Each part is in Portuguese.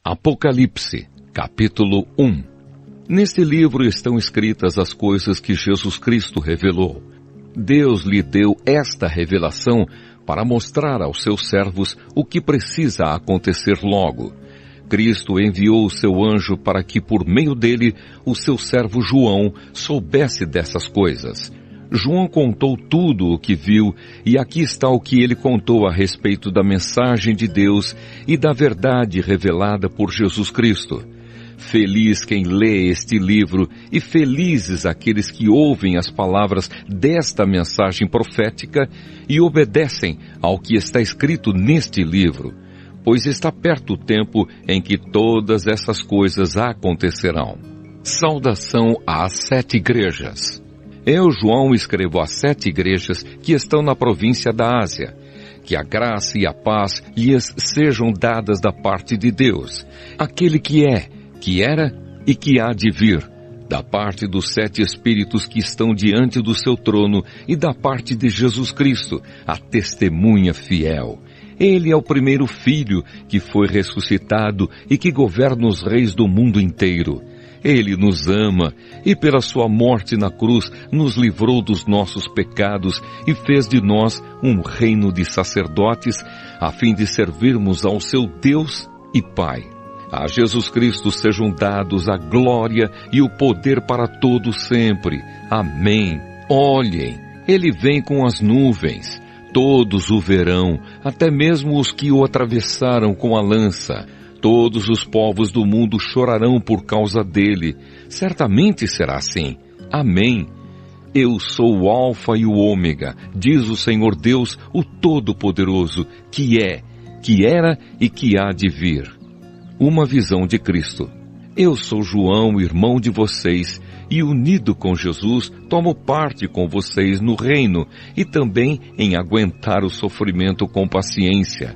Apocalipse, capítulo 1. Neste livro estão escritas as coisas que Jesus Cristo revelou. Deus lhe deu esta revelação para mostrar aos seus servos o que precisa acontecer logo. Cristo enviou o seu anjo para que, por meio dele, o seu servo João soubesse dessas coisas. João contou tudo o que viu, e aqui está o que ele contou a respeito da mensagem de Deus e da verdade revelada por Jesus Cristo. Feliz quem lê este livro e felizes aqueles que ouvem as palavras desta mensagem profética e obedecem ao que está escrito neste livro, pois está perto o tempo em que todas essas coisas acontecerão. Saudação às 7 igrejas. Eu, João, escrevo às 7 igrejas que estão na província da Ásia. Que a graça e a paz lhes sejam dadas da parte de Deus, aquele que é, que era e que há de vir, da parte dos 7 Espíritos que estão diante do seu trono e da parte de Jesus Cristo, a testemunha fiel. Ele é o primeiro filho que foi ressuscitado e que governa os reis do mundo inteiro. Ele nos ama e pela sua morte na cruz nos livrou dos nossos pecados e fez de nós um reino de sacerdotes a fim de servirmos ao seu Deus e Pai. A Jesus Cristo sejam dados a glória e o poder para todo sempre. Amém. Olhem, ele vem com as nuvens. Todos o verão, até mesmo os que o atravessaram com a lança. Todos os povos do mundo chorarão por causa dele. Certamente será assim. Amém. Eu sou o Alfa e o Ômega, diz o Senhor Deus, o Todo-Poderoso, que é, que era e que há de vir. Uma visão de Cristo. Eu sou João, irmão de vocês, e unido com Jesus, tomo parte com vocês no reino e também em aguentar o sofrimento com paciência.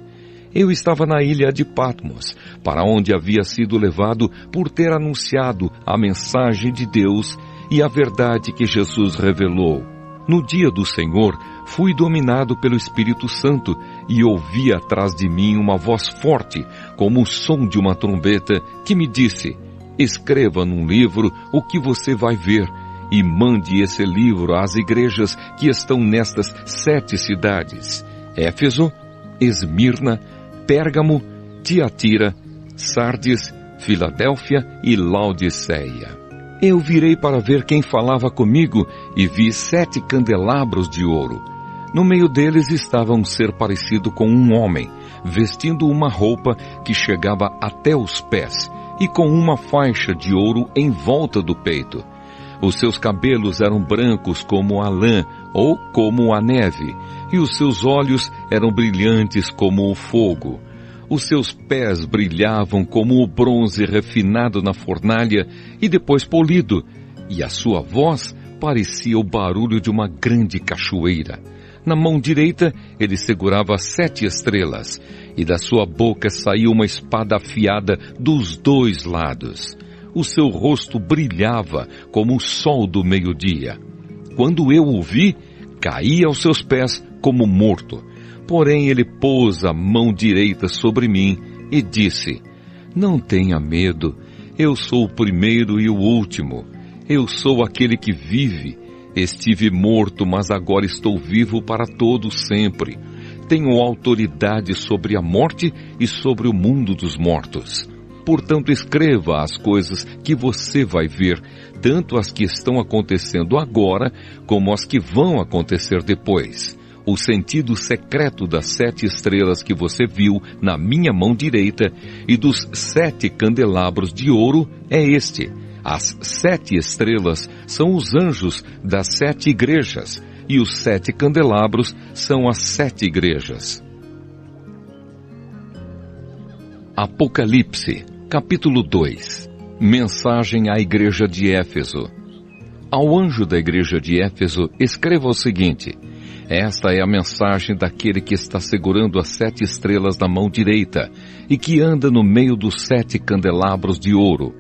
Eu estava na ilha de Patmos, para onde havia sido levado por ter anunciado a mensagem de Deus e a verdade que Jesus revelou. No dia do Senhor, fui dominado pelo Espírito Santo e ouvi atrás de mim uma voz forte, como o som de uma trombeta, que me disse: escreva num livro o que você vai ver e mande esse livro às igrejas que estão nestas 7 cidades: Éfeso, Esmirna, Pérgamo, Tiatira, Sardes, Filadélfia e Laodiceia. Eu virei para ver quem falava comigo e vi 7 candelabros de ouro. No meio deles estava um ser parecido com um homem, vestindo uma roupa que chegava até os pés e com uma faixa de ouro em volta do peito. Os seus cabelos eram brancos como a lã ou como a neve, e os seus olhos eram brilhantes como o fogo. Os seus pés brilhavam como o bronze refinado na fornalha e depois polido, e a sua voz parecia o barulho de uma grande cachoeira. Na mão direita ele segurava 7 estrelas, e da sua boca saía uma espada afiada dos 2 lados. O seu rosto brilhava como o sol do meio-dia. Quando eu o vi, caí aos seus pés como morto. Porém ele pôs a mão direita sobre mim e disse: não tenha medo, eu sou o primeiro e o último. Eu sou aquele que vive. Estive morto, mas agora estou vivo para todo sempre. Tenho autoridade sobre a morte e sobre o mundo dos mortos. Portanto, escreva as coisas que você vai ver, tanto as que estão acontecendo agora, como as que vão acontecer depois. O sentido secreto das 7 estrelas que você viu na minha mão direita e dos 7 candelabros de ouro é este. As 7 estrelas são os anjos das 7 igrejas, e os 7 candelabros são as 7 igrejas. Apocalipse, capítulo 2. Mensagem à igreja de Éfeso. Ao anjo da igreja de Éfeso, escreva o seguinte: esta é a mensagem daquele que está segurando as 7 estrelas na mão direita e que anda no meio dos 7 candelabros de ouro.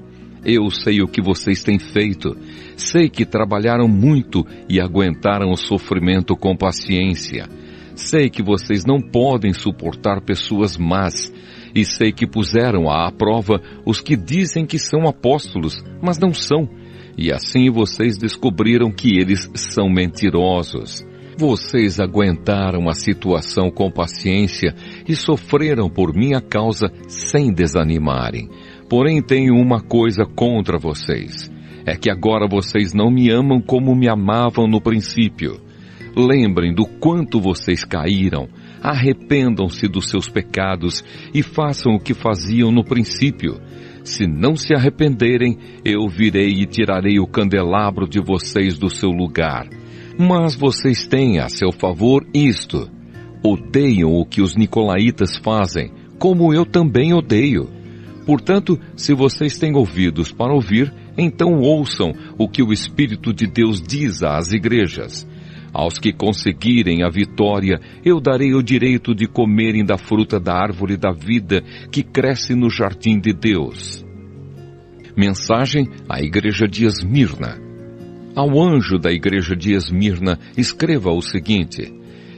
Eu sei o que vocês têm feito. Sei que trabalharam muito e aguentaram o sofrimento com paciência. Sei que vocês não podem suportar pessoas más e sei que puseram à prova os que dizem que são apóstolos, mas não são. E assim vocês descobriram que eles são mentirosos. Vocês aguentaram a situação com paciência e sofreram por minha causa sem desanimarem. Porém tenho uma coisa contra vocês. É que agora vocês não me amam como me amavam no princípio. Lembrem do quanto vocês caíram. Arrependam-se dos seus pecados e façam o que faziam no princípio. Se não se arrependerem, eu virei e tirarei o candelabro de vocês do seu lugar. Mas vocês têm a seu favor isto: odeiam o que os nicolaítas fazem, como eu também odeio. Portanto, se vocês têm ouvidos para ouvir, então ouçam o que o Espírito de Deus diz às igrejas. Aos que conseguirem a vitória, eu darei o direito de comerem da fruta da árvore da vida que cresce no jardim de Deus. Mensagem à igreja de Esmirna. Ao anjo da igreja de Esmirna, escreva o seguinte: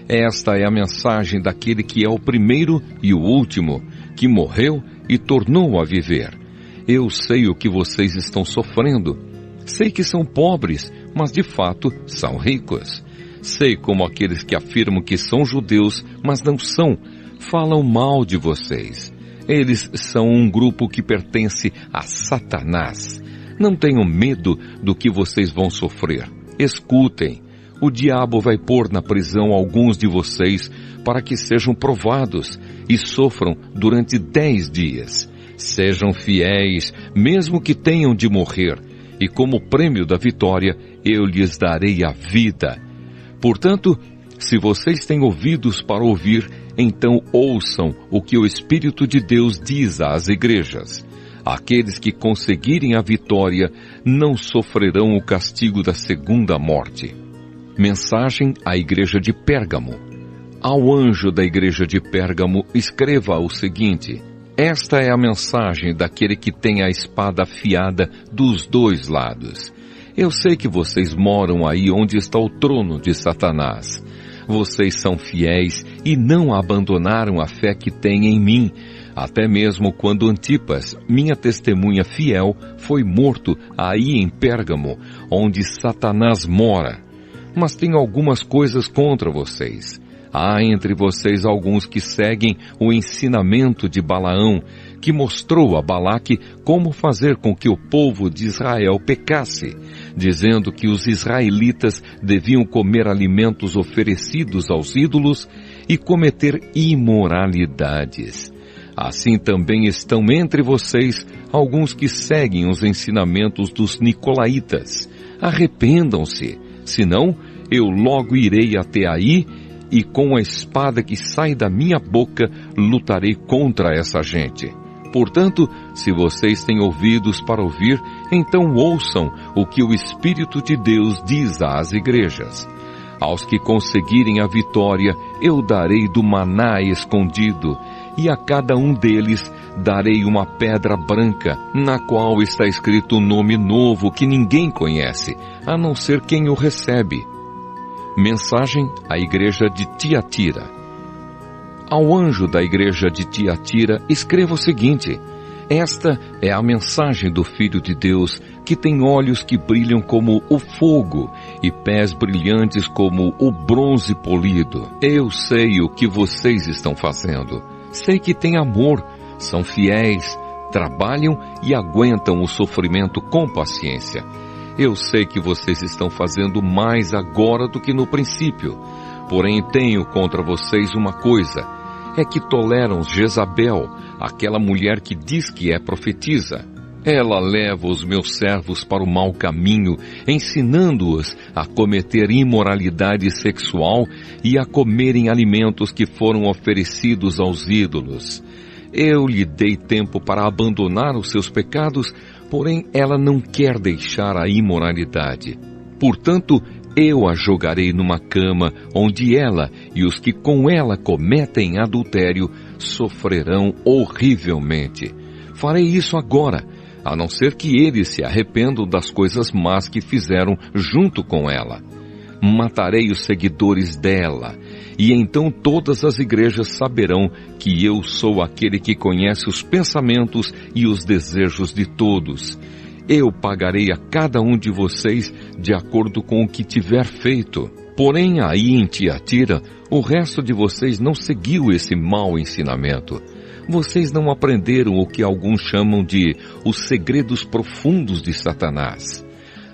esta é a mensagem daquele que é o primeiro e o último, que morreu e tornou a viver. Eu sei o que vocês estão sofrendo. Sei que são pobres, mas de fato são ricos. Sei como aqueles que afirmam que são judeus, mas não são, falam mal de vocês. Eles são um grupo que pertence a Satanás. Não tenham medo do que vocês vão sofrer. Escutem. O diabo vai pôr na prisão alguns de vocês para que sejam provados e sofram durante 10 dias. Sejam fiéis, mesmo que tenham de morrer, e como prêmio da vitória, eu lhes darei a vida. Portanto, se vocês têm ouvidos para ouvir, então ouçam o que o Espírito de Deus diz às igrejas. Aqueles que conseguirem a vitória não sofrerão o castigo da segunda morte. Mensagem à igreja de Pérgamo. Ao anjo da igreja de Pérgamo, escreva o seguinte: esta é a mensagem daquele que tem a espada afiada dos dois lados. Eu sei que vocês moram aí onde está o trono de Satanás. Vocês são fiéis e não abandonaram a fé que têm em mim, até mesmo quando Antipas, minha testemunha fiel, foi morto aí em Pérgamo, onde Satanás mora. Mas tenho algumas coisas contra vocês. Há entre vocês alguns que seguem o ensinamento de Balaão, que mostrou a Balaque como fazer com que o povo de Israel pecasse, dizendo que os israelitas deviam comer alimentos oferecidos aos ídolos e cometer imoralidades. Assim também estão entre vocês alguns que seguem os ensinamentos dos nicolaítas. Arrependam-se, senão eu logo irei até aí e com a espada que sai da minha boca lutarei contra essa gente. Portanto, se vocês têm ouvidos para ouvir, então ouçam o que o Espírito de Deus diz às igrejas. Aos que conseguirem a vitória, eu darei do maná escondido, e a cada um deles darei uma pedra branca, na qual está escrito um nome novo que ninguém conhece, a não ser quem o recebe. Mensagem à igreja de Tiatira. Ao anjo da igreja de Tiatira, escreva o seguinte: esta é a mensagem do Filho de Deus, que tem olhos que brilham como o fogo e pés brilhantes como o bronze polido. Eu sei o que vocês estão fazendo. Sei que têm amor, são fiéis, trabalham e aguentam o sofrimento com paciência. Eu sei que vocês estão fazendo mais agora do que no princípio. Porém, tenho contra vocês uma coisa: é que toleram Jezabel, aquela mulher que diz que é profetisa. Ela leva os meus servos para o mau caminho, ensinando-os a cometer imoralidade sexual e a comerem alimentos que foram oferecidos aos ídolos. Eu lhe dei tempo para abandonar os seus pecados, porém ela não quer deixar a imoralidade. Portanto, eu a jogarei numa cama, onde ela e os que com ela cometem adultério sofrerão horrivelmente. Farei isso agora, a não ser que eles se arrependam das coisas más que fizeram junto com ela. matarei os seguidores dela, e então todas as igrejas saberão que eu sou aquele que conhece os pensamentos e os desejos de todos. Eu pagarei a cada um de vocês de acordo com o que tiver feito. Porém, aí em Tiatira, o resto de vocês não seguiu esse mau ensinamento. Vocês não aprenderam o que alguns chamam de os segredos profundos de Satanás.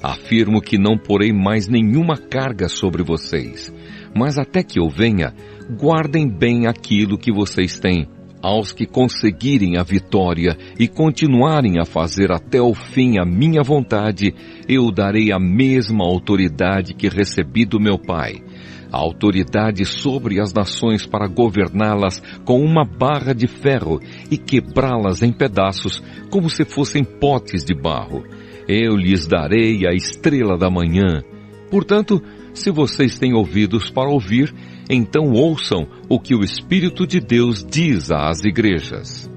Afirmo que não porei mais nenhuma carga sobre vocês, mas até que eu venha, guardem bem aquilo que vocês têm. Aos que conseguirem a vitória e continuarem a fazer até o fim a minha vontade, eu darei a mesma autoridade que recebi do meu Pai. A autoridade sobre as nações para governá-las com uma barra de ferro e quebrá-las em pedaços como se fossem potes de barro. Eu lhes darei a estrela da manhã. Portanto, se vocês têm ouvidos para ouvir, então ouçam o que o Espírito de Deus diz às igrejas.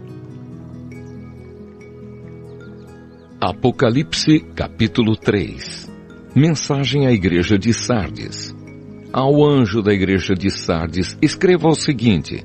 Apocalipse, capítulo 3. Mensagem à igreja de Sardes. Ao anjo da igreja de Sardes, escreva o seguinte: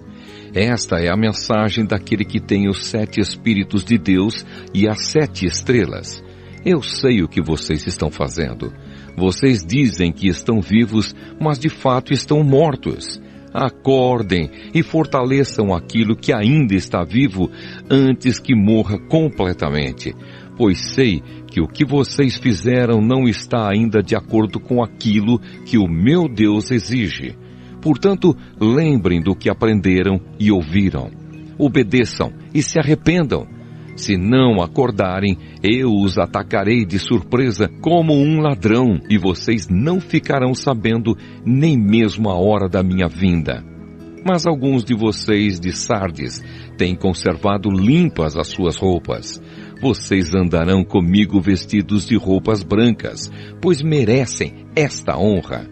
esta é a mensagem daquele que tem os 7 Espíritos de Deus e as 7 estrelas. Eu sei o que vocês estão fazendo. Vocês dizem que estão vivos, mas de fato estão mortos. Acordem e fortaleçam aquilo que ainda está vivo antes que morra completamente, pois sei que o que vocês fizeram não está ainda de acordo com aquilo que o meu Deus exige. Portanto, lembrem do que aprenderam e ouviram. Obedeçam e se arrependam. Se não acordarem, eu os atacarei de surpresa como um ladrão, e vocês não ficarão sabendo nem mesmo a hora da minha vinda. Mas alguns de vocês de Sardes têm conservado limpas as suas roupas. Vocês andarão comigo vestidos de roupas brancas, pois merecem esta honra.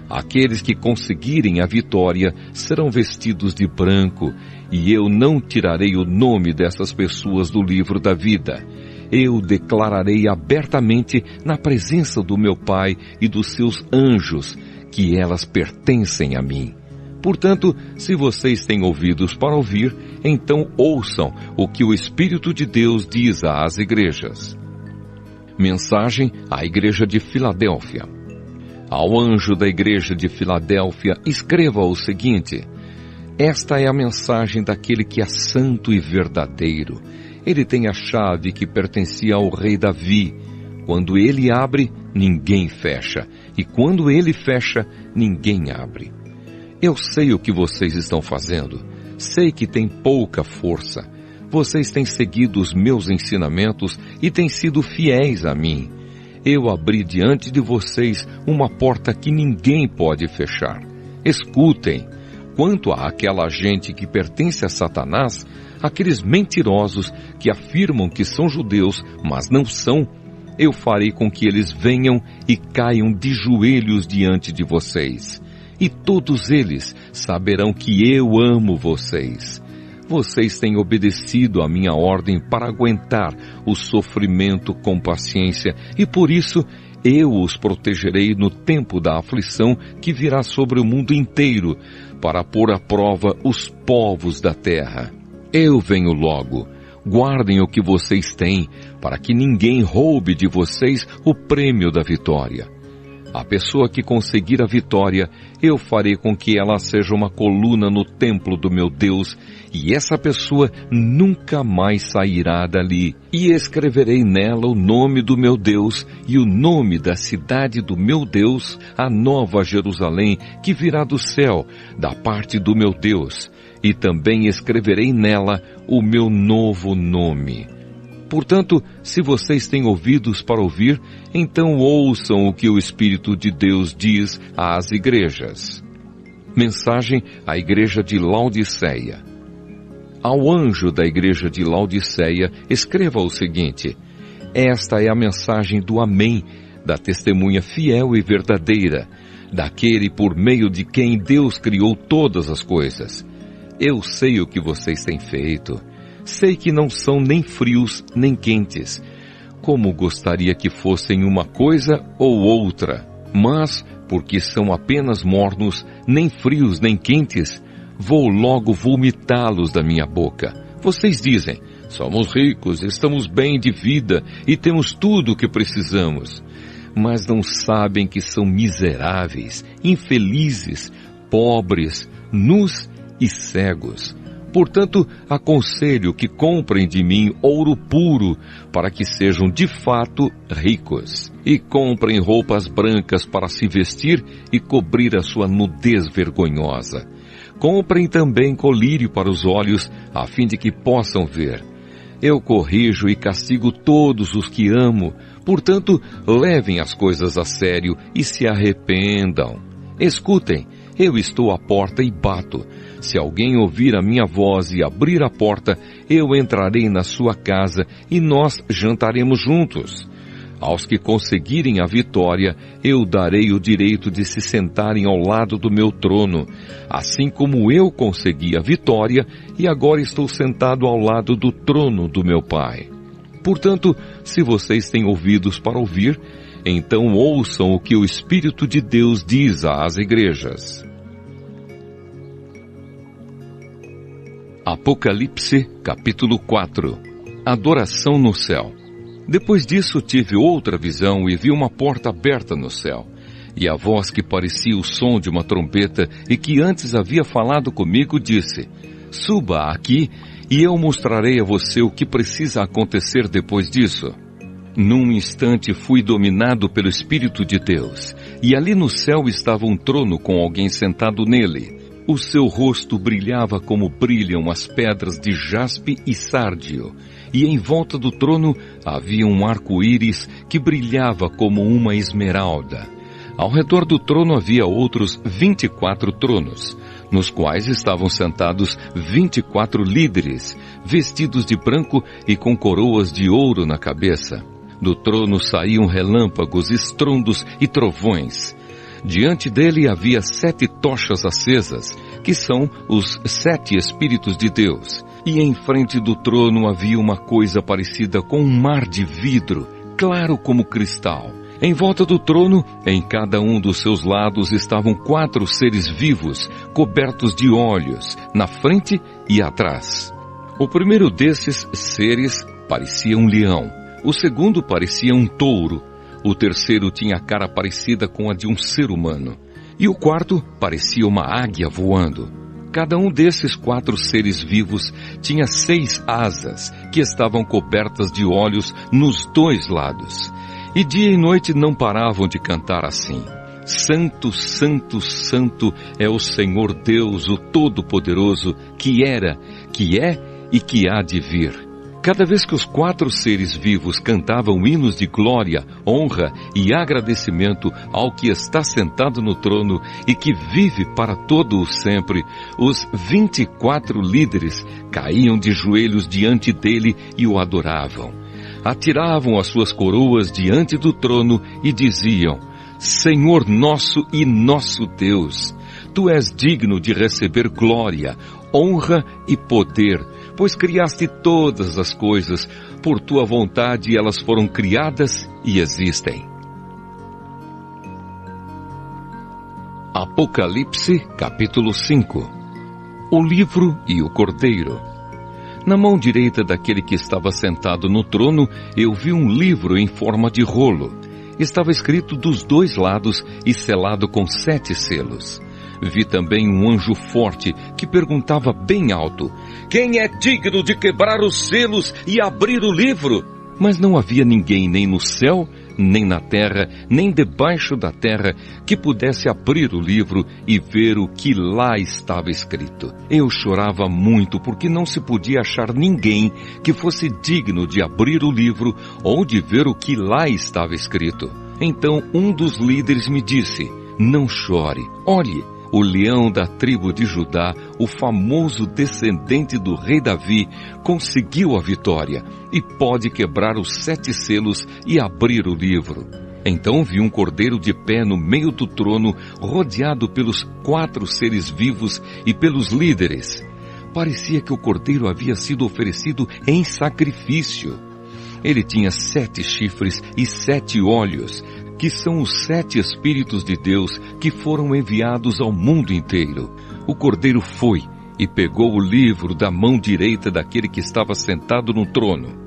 Aqueles que conseguirem a vitória serão vestidos de branco, e eu não tirarei o nome dessas pessoas do livro da vida. Eu declararei abertamente na presença do meu Pai e dos seus anjos que elas pertencem a mim. Portanto, se vocês têm ouvidos para ouvir, então ouçam o que o Espírito de Deus diz às igrejas. Mensagem à igreja de Filadélfia. Ao anjo da igreja de Filadélfia, escreva o seguinte: esta é a mensagem daquele que é santo e verdadeiro. Ele tem a chave que pertencia ao rei Davi. Quando ele abre, ninguém fecha, e quando ele fecha, ninguém abre. Eu sei o que vocês estão fazendo. Sei que tem pouca força. Vocês têm seguido os meus ensinamentos e têm sido fiéis a mim. Eu abri diante de vocês uma porta que ninguém pode fechar. Escutem. Quanto àquela gente que pertence a Satanás, aqueles mentirosos que afirmam que são judeus, mas não são, eu farei com que eles venham e caiam de joelhos diante de vocês. E todos eles saberão que eu amo vocês. Vocês têm obedecido à minha ordem para aguentar o sofrimento com paciência, e por isso eu os protegerei no tempo da aflição que virá sobre o mundo inteiro, para pôr à prova os povos da terra. Eu venho logo. Guardem o que vocês têm, para que ninguém roube de vocês o prêmio da vitória. A pessoa que conseguir a vitória, eu farei com que ela seja uma coluna no templo do meu Deus, e essa pessoa nunca mais sairá dali. E escreverei nela o nome do meu Deus e o nome da cidade do meu Deus, a nova Jerusalém, que virá do céu, da parte do meu Deus. E também escreverei nela o meu novo nome. Portanto, se vocês têm ouvidos para ouvir, então ouçam o que o Espírito de Deus diz às igrejas. Mensagem à igreja de Laodiceia. Ao anjo da igreja de Laodiceia, escreva o seguinte: esta é a mensagem do Amém, da testemunha fiel e verdadeira, daquele por meio de quem Deus criou todas as coisas. Eu sei o que vocês têm feito. Sei que não são nem frios nem quentes. Como gostaria que fossem uma coisa ou outra. Mas, porque são apenas mornos, nem frios nem quentes, vou logo vomitá-los da minha boca. Vocês dizem, somos ricos, estamos bem de vida e temos tudo o que precisamos. Mas não sabem que são miseráveis, infelizes, pobres, nus e cegos. Portanto, aconselho que comprem de mim ouro puro, para que sejam de fato ricos. E comprem roupas brancas para se vestir e cobrir a sua nudez vergonhosa. Comprem também colírio para os olhos, a fim de que possam ver. Eu corrijo e castigo todos os que amo, portanto, levem as coisas a sério e se arrependam. Escutem, eu estou à porta e bato. Se alguém ouvir a minha voz e abrir a porta, eu entrarei na sua casa e nós jantaremos juntos. Aos que conseguirem a vitória, eu darei o direito de se sentarem ao lado do meu trono, assim como eu consegui a vitória e agora estou sentado ao lado do trono do meu Pai. Portanto, se vocês têm ouvidos para ouvir, então ouçam o que o Espírito de Deus diz às igrejas. Apocalipse, capítulo 4. Adoração no céu. Depois disso tive outra visão e vi uma porta aberta no céu. E a voz que parecia o som de uma trompeta e que antes havia falado comigo disse, suba aqui e eu mostrarei a você o que precisa acontecer depois disso. Num instante fui dominado pelo Espírito de Deus, e ali no céu estava um trono com alguém sentado nele. O seu rosto brilhava como brilham as pedras de jaspe e sárdio, e em volta do trono havia um arco-íris que brilhava como uma esmeralda. Ao redor do trono havia outros 24 tronos, nos quais estavam sentados 24 líderes, vestidos de branco e com coroas de ouro na cabeça. Do trono saíam relâmpagos, estrondos e trovões. Diante dele havia 7 tochas acesas, que são os 7 Espíritos de Deus. E em frente do trono havia uma coisa parecida com um mar de vidro, claro como cristal. Em volta do trono, em cada um dos seus lados estavam 4 seres vivos, cobertos de olhos, na frente e atrás. O primeiro desses seres parecia um leão, o segundo parecia um touro, o terceiro tinha a cara parecida com a de um ser humano, e o quarto parecia uma águia voando. Cada um desses 4 seres vivos tinha 6 asas, que estavam cobertas de olhos nos 2 lados. E dia e noite não paravam de cantar assim, Santo, Santo, Santo é o Senhor Deus, o Todo-Poderoso, que era, que é e que há de vir. Cada vez que os 4 seres vivos cantavam hinos de glória, honra e agradecimento ao que está sentado no trono e que vive para todo o sempre, os 24 líderes caíam de joelhos diante dele e o adoravam. Atiravam as suas coroas diante do trono e diziam, Senhor nosso e nosso Deus, Tu és digno de receber glória, honra e poder, pois criaste todas as coisas, por Tua vontade elas foram criadas e existem. Apocalipse, capítulo 5. O livro e o cordeiro. Na mão direita daquele que estava sentado no trono, eu vi um livro em forma de rolo. Estava escrito dos 2 lados e selado com 7 selos. Vi também um anjo forte que perguntava bem alto, quem é digno de quebrar os selos e abrir o livro? Mas não havia ninguém nem no céu, nem na terra, nem debaixo da terra, que pudesse abrir o livro e ver o que lá estava escrito. Eu chorava muito porque não se podia achar ninguém que fosse digno de abrir o livro ou de ver o que lá estava escrito. Então um dos líderes me disse, não chore, olhe, o leão da tribo de Judá, o famoso descendente do rei Davi, conseguiu a vitória e pode quebrar os 7 selos e abrir o livro. Então vi um cordeiro de pé no meio do trono, rodeado pelos 4 seres vivos e pelos líderes. Parecia que o cordeiro havia sido oferecido em sacrifício. Ele tinha 7 chifres e 7 olhos, que são os 7 Espíritos de Deus que foram enviados ao mundo inteiro. O Cordeiro foi e pegou o livro da mão direita daquele que estava sentado no trono.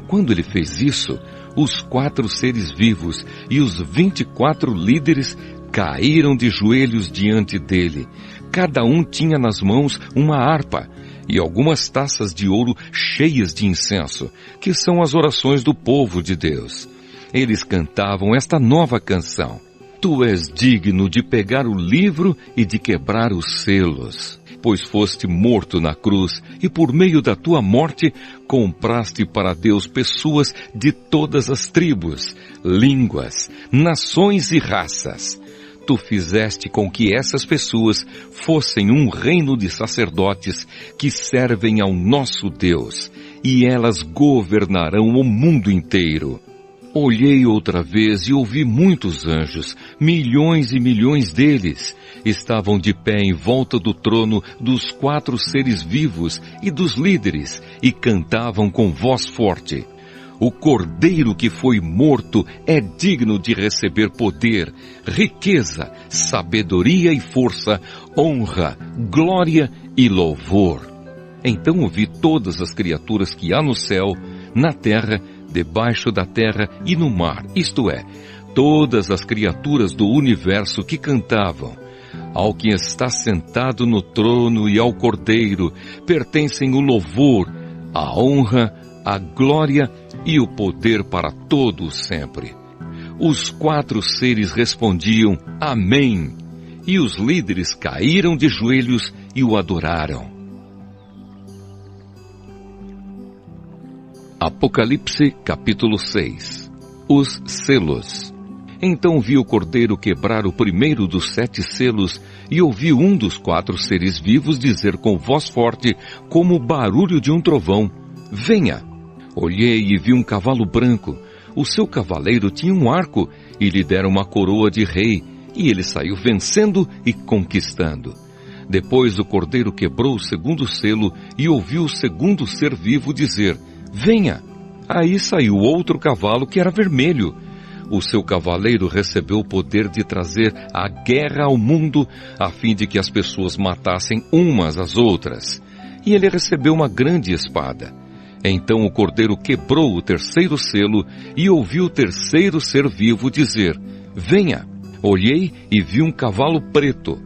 Quando ele fez isso, os 4 seres vivos e os 24 líderes caíram de joelhos diante dele. Cada um tinha nas mãos uma harpa e algumas taças de ouro cheias de incenso, que são as orações do povo de Deus. Eles cantavam esta nova canção: Tu és digno de pegar o livro e de quebrar os selos, pois foste morto na cruz e por meio da tua morte compraste para Deus pessoas de todas as tribos, línguas, nações e raças. Tu fizeste com que essas pessoas fossem um reino de sacerdotes que servem ao nosso Deus, e elas governarão o mundo inteiro. Olhei outra vez e ouvi muitos anjos, milhões e milhões deles. Estavam de pé em volta do trono dos 4 seres vivos e dos líderes, e cantavam com voz forte: O Cordeiro que foi morto é digno de receber poder, riqueza, sabedoria e força, honra, glória e louvor. Então ouvi todas as criaturas que há no céu, na terra, debaixo da terra e no mar, isto é, todas as criaturas do universo que cantavam: Ao que está sentado no trono e ao Cordeiro pertencem o louvor, a honra, a glória e o poder para todos sempre. Os 4 seres respondiam: Amém. E os líderes caíram de joelhos e o adoraram. Apocalipse capítulo 6. Os selos. Então vi o Cordeiro quebrar o primeiro dos 7 selos e ouvi um dos 4 seres vivos dizer com voz forte, como o barulho de um trovão: Venha! Olhei e vi um cavalo branco. O seu cavaleiro tinha um arco e lhe deram uma coroa de rei, e ele saiu vencendo e conquistando. Depois o Cordeiro quebrou o segundo selo e ouviu o segundo ser vivo dizer: Venha! Aí saiu outro cavalo que era vermelho. O seu cavaleiro recebeu o poder de trazer a guerra ao mundo, a fim de que as pessoas matassem umas às outras. E ele recebeu uma grande espada. Então o Cordeiro quebrou o terceiro selo e ouviu o terceiro ser vivo dizer: Venha! Olhei e vi um cavalo preto.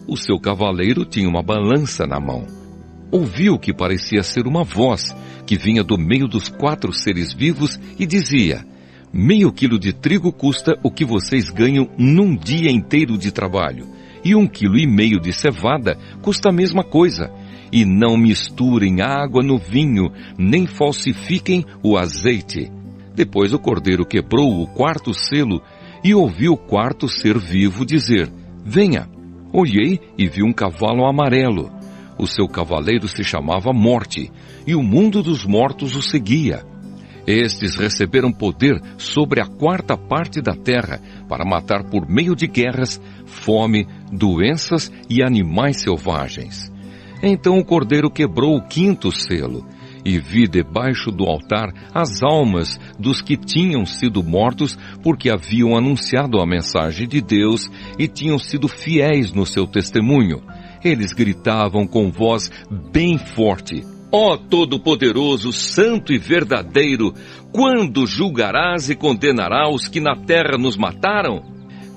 O seu cavaleiro tinha uma balança na mão. Ouvi o que parecia ser uma voz, que vinha do meio dos 4 seres vivos e dizia: Meio quilo de trigo custa o que vocês ganham num dia inteiro de trabalho, e 1,5 quilo de cevada custa a mesma coisa. E não misturem água no vinho, nem falsifiquem o azeite. Depois o Cordeiro quebrou o 4º selo e ouvi o 4º ser vivo dizer: Venha! Olhei e vi um cavalo amarelo. O seu cavaleiro se chamava Morte, e o mundo dos mortos o seguia. Estes receberam poder sobre a 4ª parte da terra para matar por meio de guerras, fome, doenças e animais selvagens. Então o Cordeiro quebrou o 5º selo, e vi debaixo do altar as almas dos que tinham sido mortos porque haviam anunciado a mensagem de Deus e tinham sido fiéis no seu testemunho. Eles gritavam com voz bem forte: Ó Todo-Poderoso, Santo e Verdadeiro, quando julgarás e condenarás os que na terra nos mataram?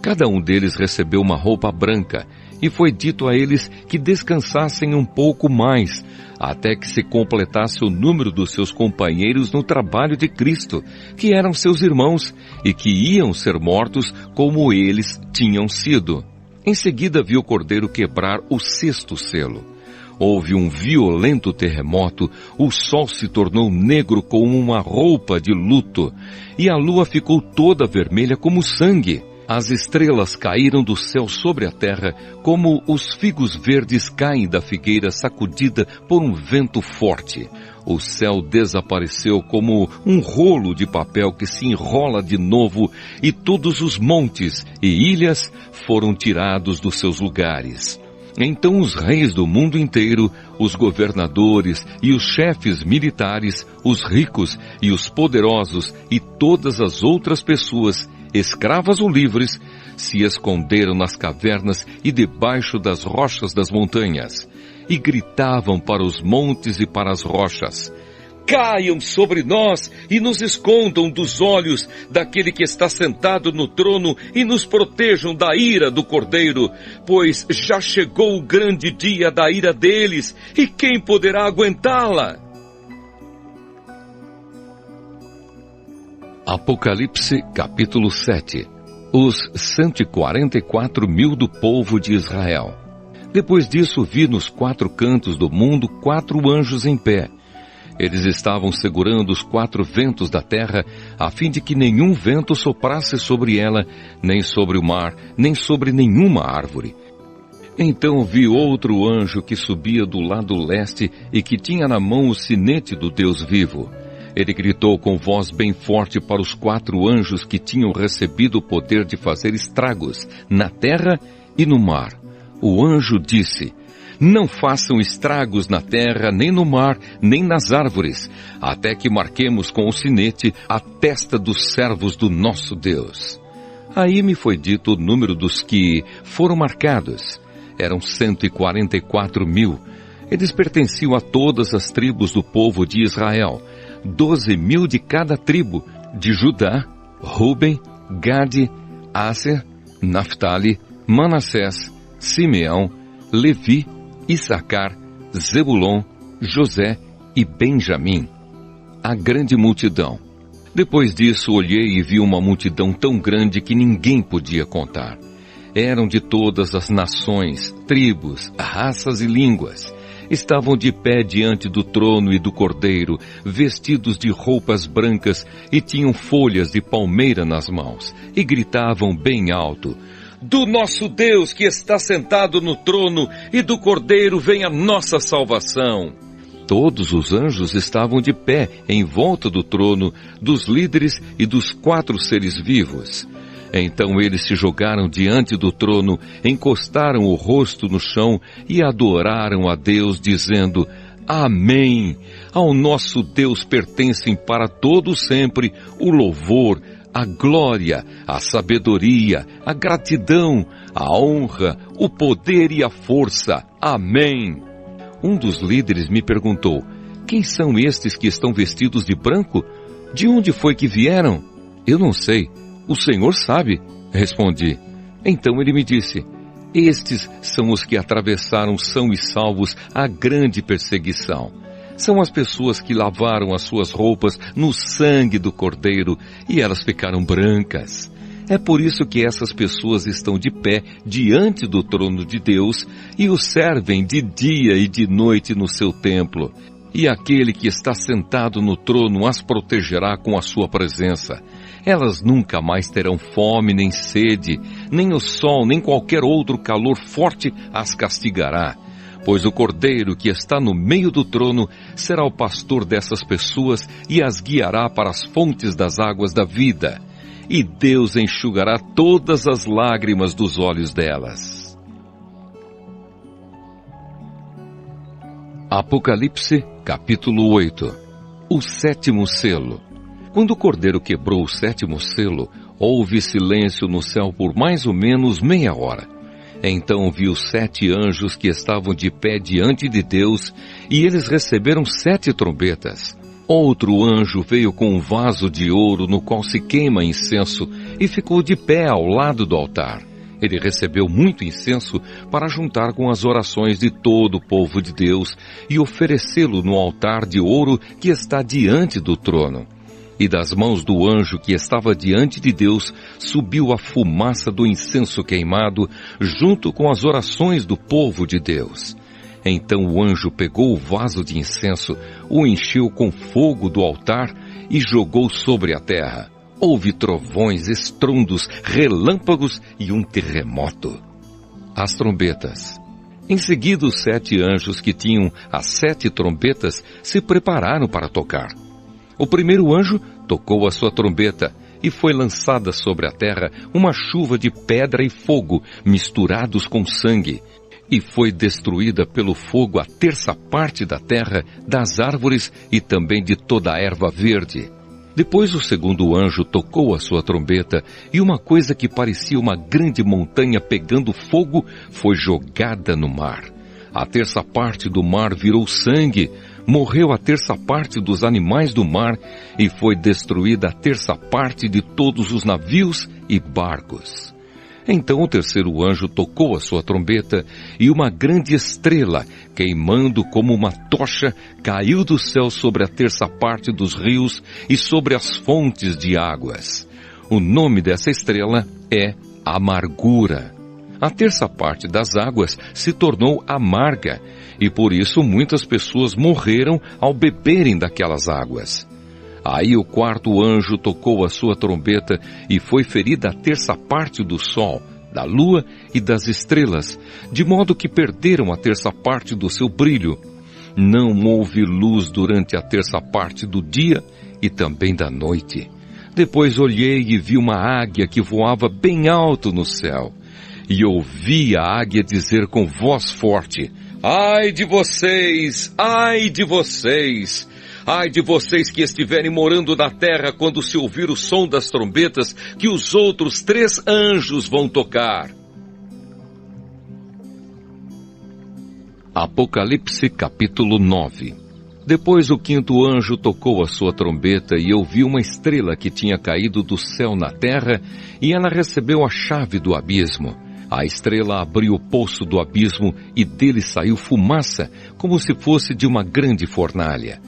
Cada um deles recebeu uma roupa branca, e foi dito a eles que descansassem um pouco mais, até que se completasse o número dos seus companheiros no trabalho de Cristo, que eram seus irmãos, e que iam ser mortos como eles tinham sido. Em seguida vi o Cordeiro quebrar o 6º selo. Houve um violento terremoto, o sol se tornou negro como uma roupa de luto, e a lua ficou toda vermelha como sangue. As estrelas caíram do céu sobre a terra, como os figos verdes caem da figueira sacudida por um vento forte. O céu desapareceu como um rolo de papel que se enrola de novo, e todos os montes e ilhas foram tirados dos seus lugares. Então os reis do mundo inteiro, os governadores e os chefes militares, os ricos e os poderosos e todas as outras pessoas escravas ou livres, se esconderam nas cavernas e debaixo das rochas das montanhas, e gritavam para os montes e para as rochas: caiam sobre nós e nos escondam dos olhos daquele que está sentado no trono e nos protejam da ira do Cordeiro, pois já chegou o grande dia da ira deles, e quem poderá aguentá-la? Apocalipse capítulo 7. Os 144.000 do povo de Israel. Depois disso vi nos 4 cantos do mundo 4 anjos em pé. Eles estavam segurando os 4 ventos da terra, a fim de que nenhum vento soprasse sobre ela, nem sobre o mar, nem sobre nenhuma árvore. Então vi outro anjo que subia do lado leste e que tinha na mão o sinete do Deus vivo. Ele gritou com voz bem forte para os 4 anjos que tinham recebido o poder de fazer estragos na terra e no mar. O anjo disse: não façam estragos na terra, nem no mar, nem nas árvores, até que marquemos com o sinete a testa dos servos do nosso Deus. Aí me foi dito o número dos que foram marcados. Eram 144.000. Eles pertenciam a todas as tribos do povo de Israel, 12.000 de cada tribo, de Judá, Ruben, Gade, Aser, Naftali, Manassés, Simeão, Levi, Issacar, Zebulon, José e Benjamim. A grande multidão. Depois disso olhei e vi uma multidão tão grande que ninguém podia contar. Eram de todas as nações, tribos, raças e línguas. Estavam de pé diante do trono e do Cordeiro, vestidos de roupas brancas e tinham folhas de palmeira nas mãos, e gritavam bem alto: do nosso Deus que está sentado no trono e do Cordeiro vem a nossa salvação. Todos os anjos estavam de pé em volta do trono, dos líderes e dos 4 seres vivos. Então eles se jogaram diante do trono, encostaram o rosto no chão e adoraram a Deus, dizendo: Amém! Ao nosso Deus pertencem para todo sempre o louvor, a glória, a sabedoria, a gratidão, a honra, o poder e a força. Amém. Um dos líderes me perguntou: quem são estes que estão vestidos de branco? De onde foi que vieram? Eu não sei. O Senhor sabe, respondi. Então ele me disse: estes são os que atravessaram são e salvos a grande perseguição. São as pessoas que lavaram as suas roupas no sangue do Cordeiro e elas ficaram brancas. É por isso que essas pessoas estão de pé diante do trono de Deus e o servem de dia e de noite no seu templo. E aquele que está sentado no trono as protegerá com a sua presença. Elas nunca mais terão fome nem sede, nem o sol, nem qualquer outro calor forte as castigará. Pois o Cordeiro que está no meio do trono será o pastor dessas pessoas e as guiará para as fontes das águas da vida. E Deus enxugará todas as lágrimas dos olhos delas. Apocalipse, capítulo 8. O 7º selo. Quando o Cordeiro quebrou o 7º selo, houve silêncio no céu por mais ou menos meia hora. Então vi os 7 anjos que estavam de pé diante de Deus, e eles receberam 7 trombetas. Outro anjo veio com um vaso de ouro no qual se queima incenso, e ficou de pé ao lado do altar. Ele recebeu muito incenso para juntar com as orações de todo o povo de Deus e oferecê-lo no altar de ouro que está diante do trono. E das mãos do anjo que estava diante de Deus subiu a fumaça do incenso queimado, junto com as orações do povo de Deus. Então o anjo pegou o vaso de incenso, o encheu com fogo do altar e jogou sobre a terra. Houve trovões, estrondos, relâmpagos e um terremoto. As trombetas. Em seguida, os 7 anjos que tinham as 7 trombetas se prepararam para tocar. O primeiro anjo tocou a sua trombeta e foi lançada sobre a terra uma chuva de pedra e fogo misturados com sangue, e foi destruída pelo fogo a 1/3 parte da terra, das árvores e também de toda a erva verde. Depois o segundo anjo tocou a sua trombeta, e uma coisa que parecia uma grande montanha pegando fogo foi jogada no mar. A terça parte do mar virou sangue, morreu a terça parte dos animais do mar, e foi destruída a terça parte de todos os navios e barcos. Então o terceiro anjo tocou a sua trombeta, e uma grande estrela, queimando como uma tocha, caiu do céu sobre a terça parte dos rios e sobre as fontes de águas. O nome dessa estrela é Amargura. A terça parte das águas se tornou amarga, e por isso muitas pessoas morreram ao beberem daquelas águas. Aí o quarto anjo tocou a sua trombeta e foi ferida a terça parte do sol, da lua e das estrelas, de modo que perderam a terça parte do seu brilho. Não houve luz durante a terça parte do dia e também da noite. Depois olhei e vi uma águia que voava bem alto no céu. E ouvi a águia dizer com voz forte: Ai de vocês! Ai de vocês! Ai de vocês que estiverem morando na terra quando se ouvir o som das trombetas que os outros 3 anjos vão tocar. Apocalipse capítulo 9. Depois o quinto anjo tocou a sua trombeta e eu vi uma estrela que tinha caído do céu na terra, e ela recebeu a chave do abismo. A estrela abriu o poço do abismo e dele saiu fumaça, como se fosse de uma grande fornalha.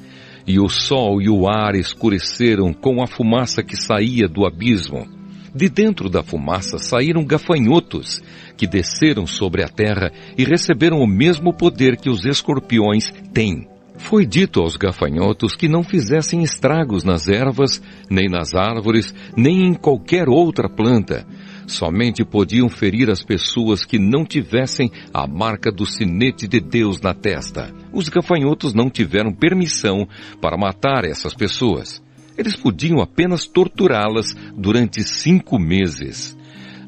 E o sol e o ar escureceram com a fumaça que saía do abismo. De dentro da fumaça saíram gafanhotos, que desceram sobre a terra e receberam o mesmo poder que os escorpiões têm. Foi dito aos gafanhotos que não fizessem estragos nas ervas, nem nas árvores, nem em qualquer outra planta. Somente podiam ferir as pessoas que não tivessem a marca do sinete de Deus na testa. Os gafanhotos não tiveram permissão para matar essas pessoas. Eles podiam apenas torturá-las durante 5 meses.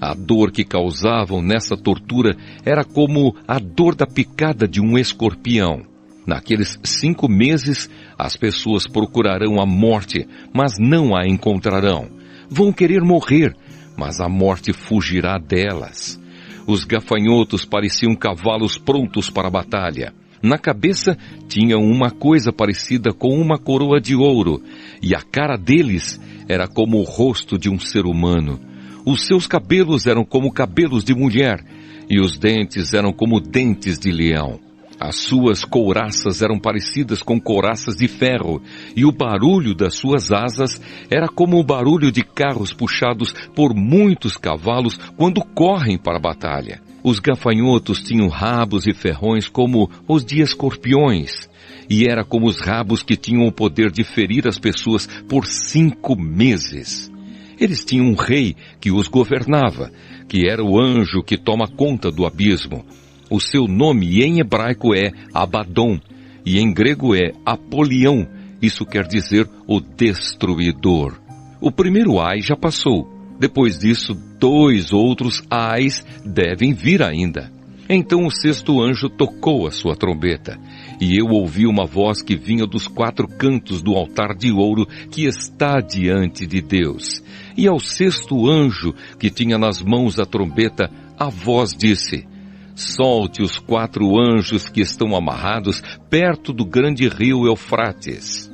A dor que causavam nessa tortura era como a dor da picada de um escorpião. Naqueles 5 meses, as pessoas procurarão a morte, mas não a encontrarão. Vão querer morrer, mas a morte fugirá delas. Os gafanhotos pareciam cavalos prontos para a batalha. Na cabeça tinham uma coisa parecida com uma coroa de ouro, e a cara deles era como o rosto de um ser humano. Os seus cabelos eram como cabelos de mulher, e os dentes eram como dentes de leão. As suas couraças eram parecidas com couraças de ferro, e o barulho das suas asas era como o barulho de carros puxados por muitos cavalos quando correm para a batalha. Os gafanhotos tinham rabos e ferrões como os de escorpiões, e era como os rabos que tinham o poder de ferir as pessoas por 5 meses. Eles tinham um rei que os governava, que era o anjo que toma conta do abismo. O seu nome em hebraico é Abaddon, e em grego é Apolião. Isso quer dizer o destruidor. O primeiro ai já passou. Depois disso, 2 outros ais devem vir ainda. Então o sexto anjo tocou a sua trombeta, e eu ouvi uma voz que vinha dos 4 cantos do altar de ouro que está diante de Deus. E ao sexto anjo, que tinha nas mãos a trombeta, a voz disse: Solte os 4 anjos que estão amarrados perto do grande rio Eufrates.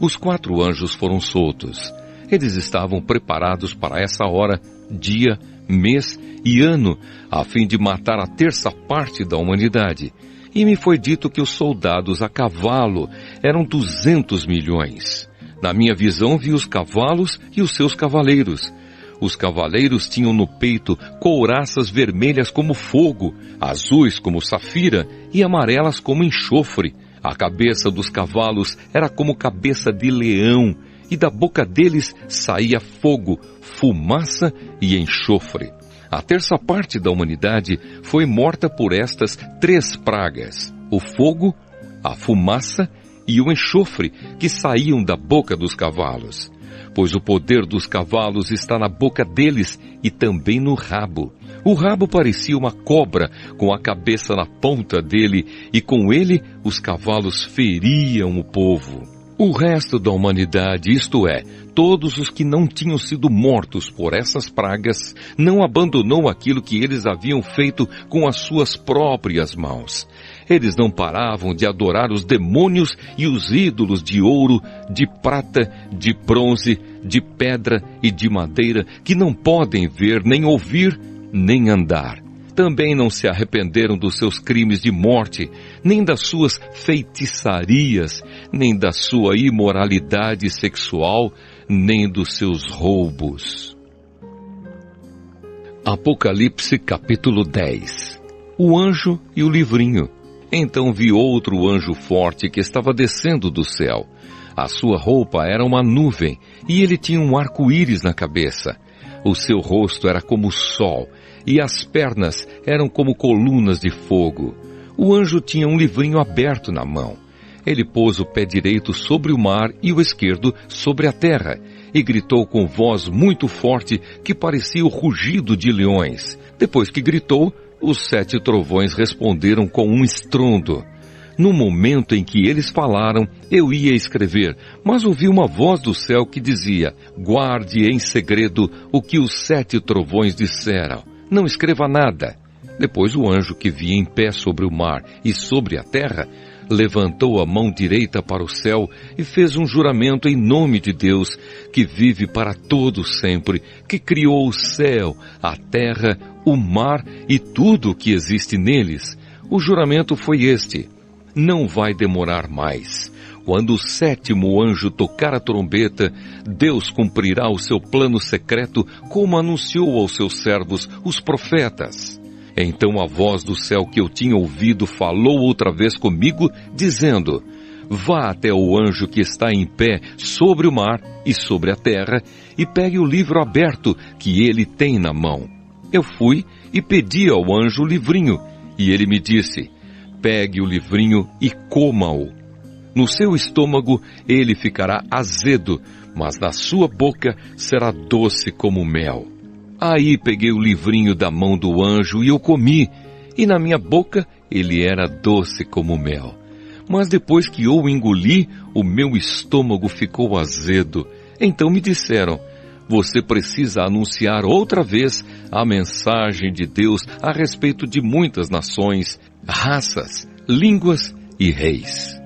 Os 4 anjos foram soltos. Eles estavam preparados para essa hora, dia, mês e ano, a fim de matar a terça parte da humanidade. E me foi dito que os soldados a cavalo eram 200 milhões. Na minha visão vi os cavalos e os seus cavaleiros. Os cavaleiros tinham no peito couraças vermelhas como fogo, azuis como safira e amarelas como enxofre. A cabeça dos cavalos era como cabeça de leão, e da boca deles saía fogo, fumaça e enxofre. A terça parte da humanidade foi morta por estas 3 pragas: o fogo, a fumaça e o enxofre que saíam da boca dos cavalos. Pois o poder dos cavalos está na boca deles e também no rabo. O rabo parecia uma cobra com a cabeça na ponta dele, e com ele os cavalos feriam o povo. O resto da humanidade, isto é, todos os que não tinham sido mortos por essas pragas, não abandonou aquilo que eles haviam feito com as suas próprias mãos. Eles não paravam de adorar os demônios e os ídolos de ouro, de prata, de bronze, de pedra e de madeira, que não podem ver, nem ouvir, nem andar. Também não se arrependeram dos seus crimes de morte, nem das suas feitiçarias, nem da sua imoralidade sexual, nem dos seus roubos. Apocalipse capítulo 10. O anjo e o livrinho. Então vi outro anjo forte que estava descendo do céu. A sua roupa era uma nuvem, e ele tinha um arco-íris na cabeça. O seu rosto era como o sol, e as pernas eram como colunas de fogo. O anjo tinha um livrinho aberto na mão. Ele pôs o pé direito sobre o mar e o esquerdo sobre a terra, e gritou com voz muito forte que parecia o rugido de leões. Depois que gritou, os 7 trovões responderam com um estrondo. No momento em que eles falaram, eu ia escrever, mas ouvi uma voz do céu que dizia: guarde em segredo o que os 7 trovões disseram. Não escreva nada. Depois o anjo que via em pé sobre o mar e sobre a terra, levantou a mão direita para o céu e fez um juramento em nome de Deus, que vive para todo sempre, que criou o céu, a terra, o mar e tudo o que existe neles. O juramento foi este: não vai demorar mais. Quando o 7º anjo tocar a trombeta, Deus cumprirá o seu plano secreto, como anunciou aos seus servos, os profetas. Então a voz do céu que eu tinha ouvido falou outra vez comigo, dizendo: vá até o anjo que está em pé sobre o mar e sobre a terra, e pegue o livro aberto que ele tem na mão. Eu fui e pedi ao anjo o livrinho, e ele me disse: pegue o livrinho e coma-o. No seu estômago ele ficará azedo, mas na sua boca será doce como mel. Aí peguei o livrinho da mão do anjo e eu comi, e na minha boca ele era doce como mel. Mas depois que eu o engoli, o meu estômago ficou azedo. Então me disseram: você precisa anunciar outra vez a mensagem de Deus a respeito de muitas nações, raças, línguas e reis.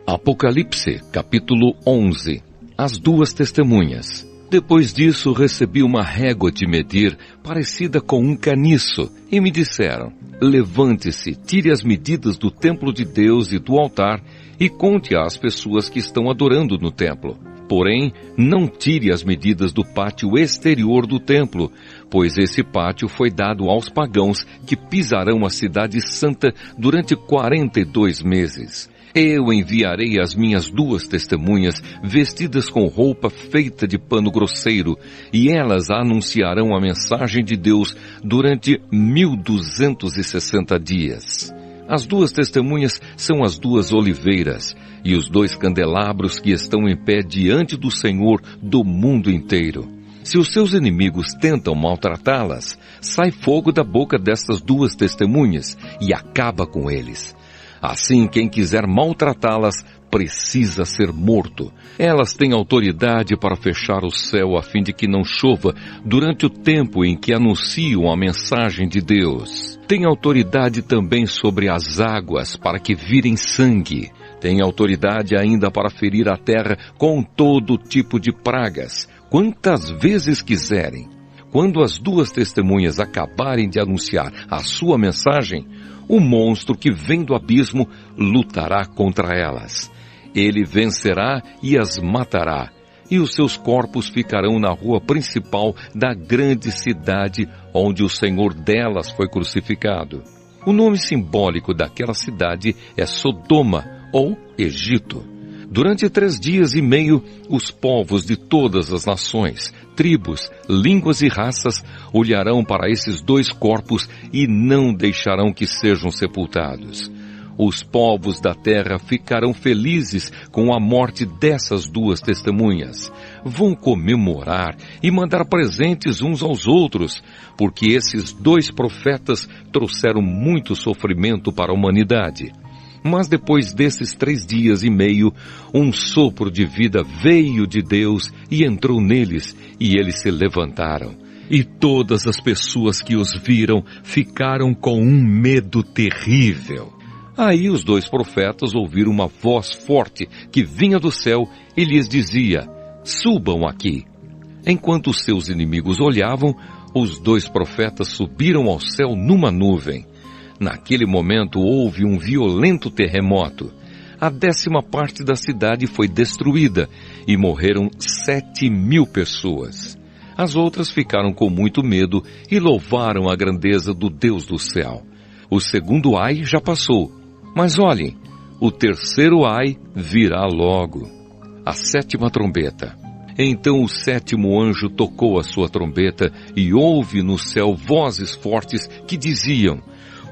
Apocalipse, capítulo 11. As 2 testemunhas. Depois disso recebi uma régua de medir, parecida com um caniço, e me disseram: levante-se, tire as medidas do templo de Deus e do altar, e conte às pessoas que estão adorando no templo. Porém, não tire as medidas do pátio exterior do templo, pois esse pátio foi dado aos pagãos que pisarão a cidade santa durante 42 meses. Eu enviarei as minhas 2 testemunhas, vestidas com roupa feita de pano grosseiro, e elas anunciarão a mensagem de Deus durante 1260 dias. As 2 testemunhas são as 2 oliveiras, e os 2 candelabros que estão em pé diante do Senhor do mundo inteiro. Se os seus inimigos tentam maltratá-las, sai fogo da boca destas 2 testemunhas, e acaba com eles. Assim, quem quiser maltratá-las precisa ser morto. Elas têm autoridade para fechar o céu a fim de que não chova durante o tempo em que anunciam a mensagem de Deus. Têm autoridade também sobre as águas para que virem sangue. Têm autoridade ainda para ferir a terra com todo tipo de pragas, quantas vezes quiserem. Quando as 2 testemunhas acabarem de anunciar a sua mensagem, o monstro que vem do abismo lutará contra elas. Ele vencerá e as matará, e os seus corpos ficarão na rua principal da grande cidade onde o Senhor delas foi crucificado. O nome simbólico daquela cidade é Sodoma ou Egito. Durante 3 dias e meio, os povos de todas as nações, tribos, línguas e raças olharão para esses 2 corpos e não deixarão que sejam sepultados. Os povos da terra ficarão felizes com a morte dessas 2 testemunhas. Vão comemorar e mandar presentes uns aos outros, porque esses 2 profetas trouxeram muito sofrimento para a humanidade. Mas depois desses 3 dias e meio, um sopro de vida veio de Deus e entrou neles, e eles se levantaram. E todas as pessoas que os viram ficaram com um medo terrível. Aí os 2 profetas ouviram uma voz forte que vinha do céu e lhes dizia: subam aqui. Enquanto seus inimigos olhavam, os 2 profetas subiram ao céu numa nuvem. Naquele momento houve um violento terremoto. A 10ª parte da cidade foi destruída e morreram 7.000 pessoas. As outras ficaram com muito medo e louvaram a grandeza do Deus do céu. O segundo ai já passou, mas olhem, o terceiro ai virá logo. A 7ª trombeta. Então o 7º anjo tocou a sua trombeta e houve no céu vozes fortes que diziam: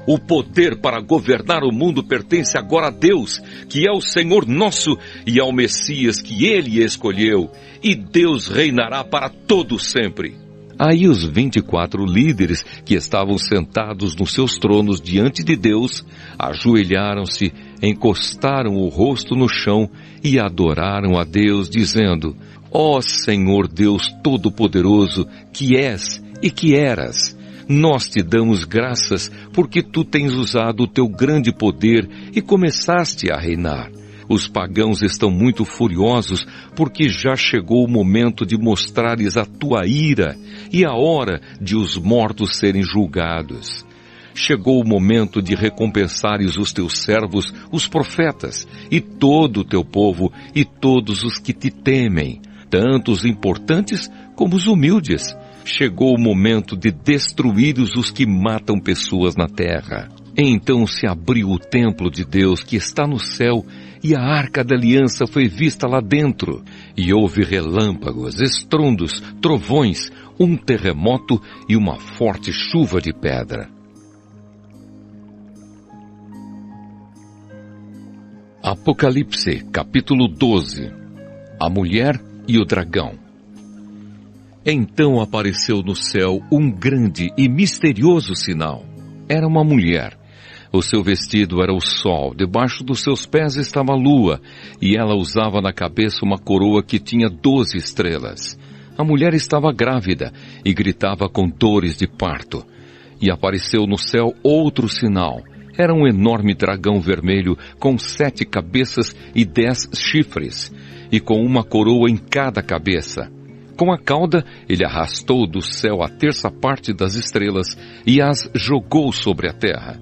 o poder para governar o mundo pertence agora a Deus, que é o Senhor nosso, e ao Messias que Ele escolheu, e Deus reinará para todo sempre. Aí os 24 líderes que estavam sentados nos seus tronos diante de Deus, ajoelharam-se, encostaram o rosto no chão e adoraram a Deus, dizendo: ó Senhor Deus Todo-Poderoso, que és e que eras, nós te damos graças porque tu tens usado o teu grande poder e começaste a reinar. Os pagãos estão muito furiosos porque já chegou o momento de mostrares a tua ira e a hora de os mortos serem julgados. Chegou o momento de recompensares os teus servos, os profetas, e todo o teu povo e todos os que te temem, tanto os importantes como os humildes. Chegou o momento de destruíres os que matam pessoas na terra. Então se abriu o templo de Deus que está no céu e a arca da aliança foi vista lá dentro. E houve relâmpagos, estrondos, trovões, um terremoto e uma forte chuva de pedra. Apocalipse, capítulo 12. A mulher e o dragão. Então apareceu no céu um grande e misterioso sinal. Era uma mulher. O seu vestido era o sol, debaixo dos seus pés estava a lua, e ela usava na cabeça uma coroa que tinha 12 estrelas. A mulher estava grávida e gritava com dores de parto. E apareceu no céu outro sinal. Era um enorme dragão vermelho com 7 cabeças e 10 chifres, e com uma coroa em cada cabeça. Com a cauda, ele arrastou do céu a 1/3 parte das estrelas e as jogou sobre a terra.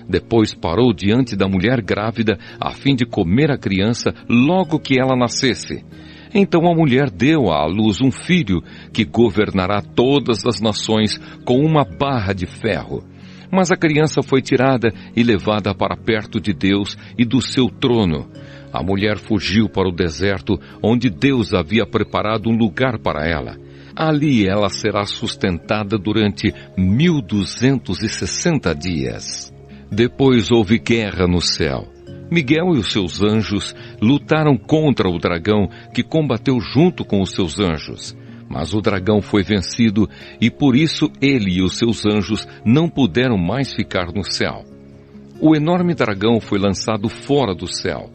Depois parou diante da mulher grávida a fim de comer a criança logo que ela nascesse. Então a mulher deu à luz um filho que governará todas as nações com uma barra de ferro. Mas a criança foi tirada e levada para perto de Deus e do seu trono. A mulher fugiu para o deserto, onde Deus havia preparado um lugar para ela. Ali ela será sustentada durante 1260 dias. Depois houve guerra no céu. Miguel e os seus anjos lutaram contra o dragão, que combateu junto com os seus anjos. Mas o dragão foi vencido e por isso ele e os seus anjos não puderam mais ficar no céu. O enorme dragão foi lançado fora do céu.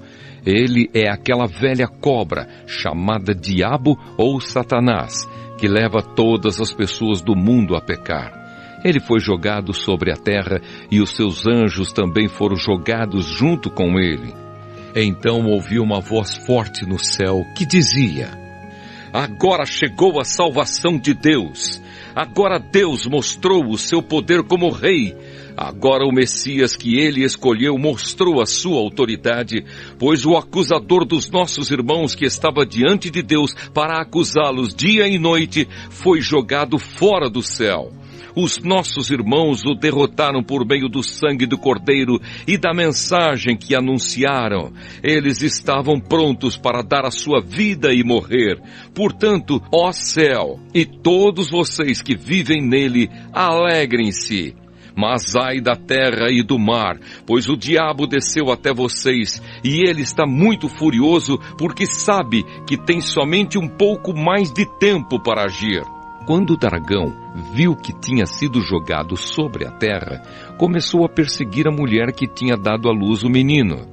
Ele é aquela velha cobra, chamada Diabo ou Satanás, que leva todas as pessoas do mundo a pecar. Ele foi jogado sobre a terra e os seus anjos também foram jogados junto com ele. Então ouvi uma voz forte no céu que dizia: agora chegou a salvação de Deus. Agora Deus mostrou o seu poder como rei. Agora o Messias que ele escolheu mostrou a sua autoridade, pois o acusador dos nossos irmãos que estava diante de Deus para acusá-los dia e noite foi jogado fora do céu. Os nossos irmãos o derrotaram por meio do sangue do Cordeiro e da mensagem que anunciaram. Eles estavam prontos para dar a sua vida e morrer. Portanto, ó céu, e todos vocês que vivem nele, alegrem-se. Mas ai da terra e do mar, pois o diabo desceu até vocês, e ele está muito furioso, porque sabe que tem somente um pouco mais de tempo para agir. Quando o dragão viu que tinha sido jogado sobre a terra, começou a perseguir a mulher que tinha dado à luz o menino.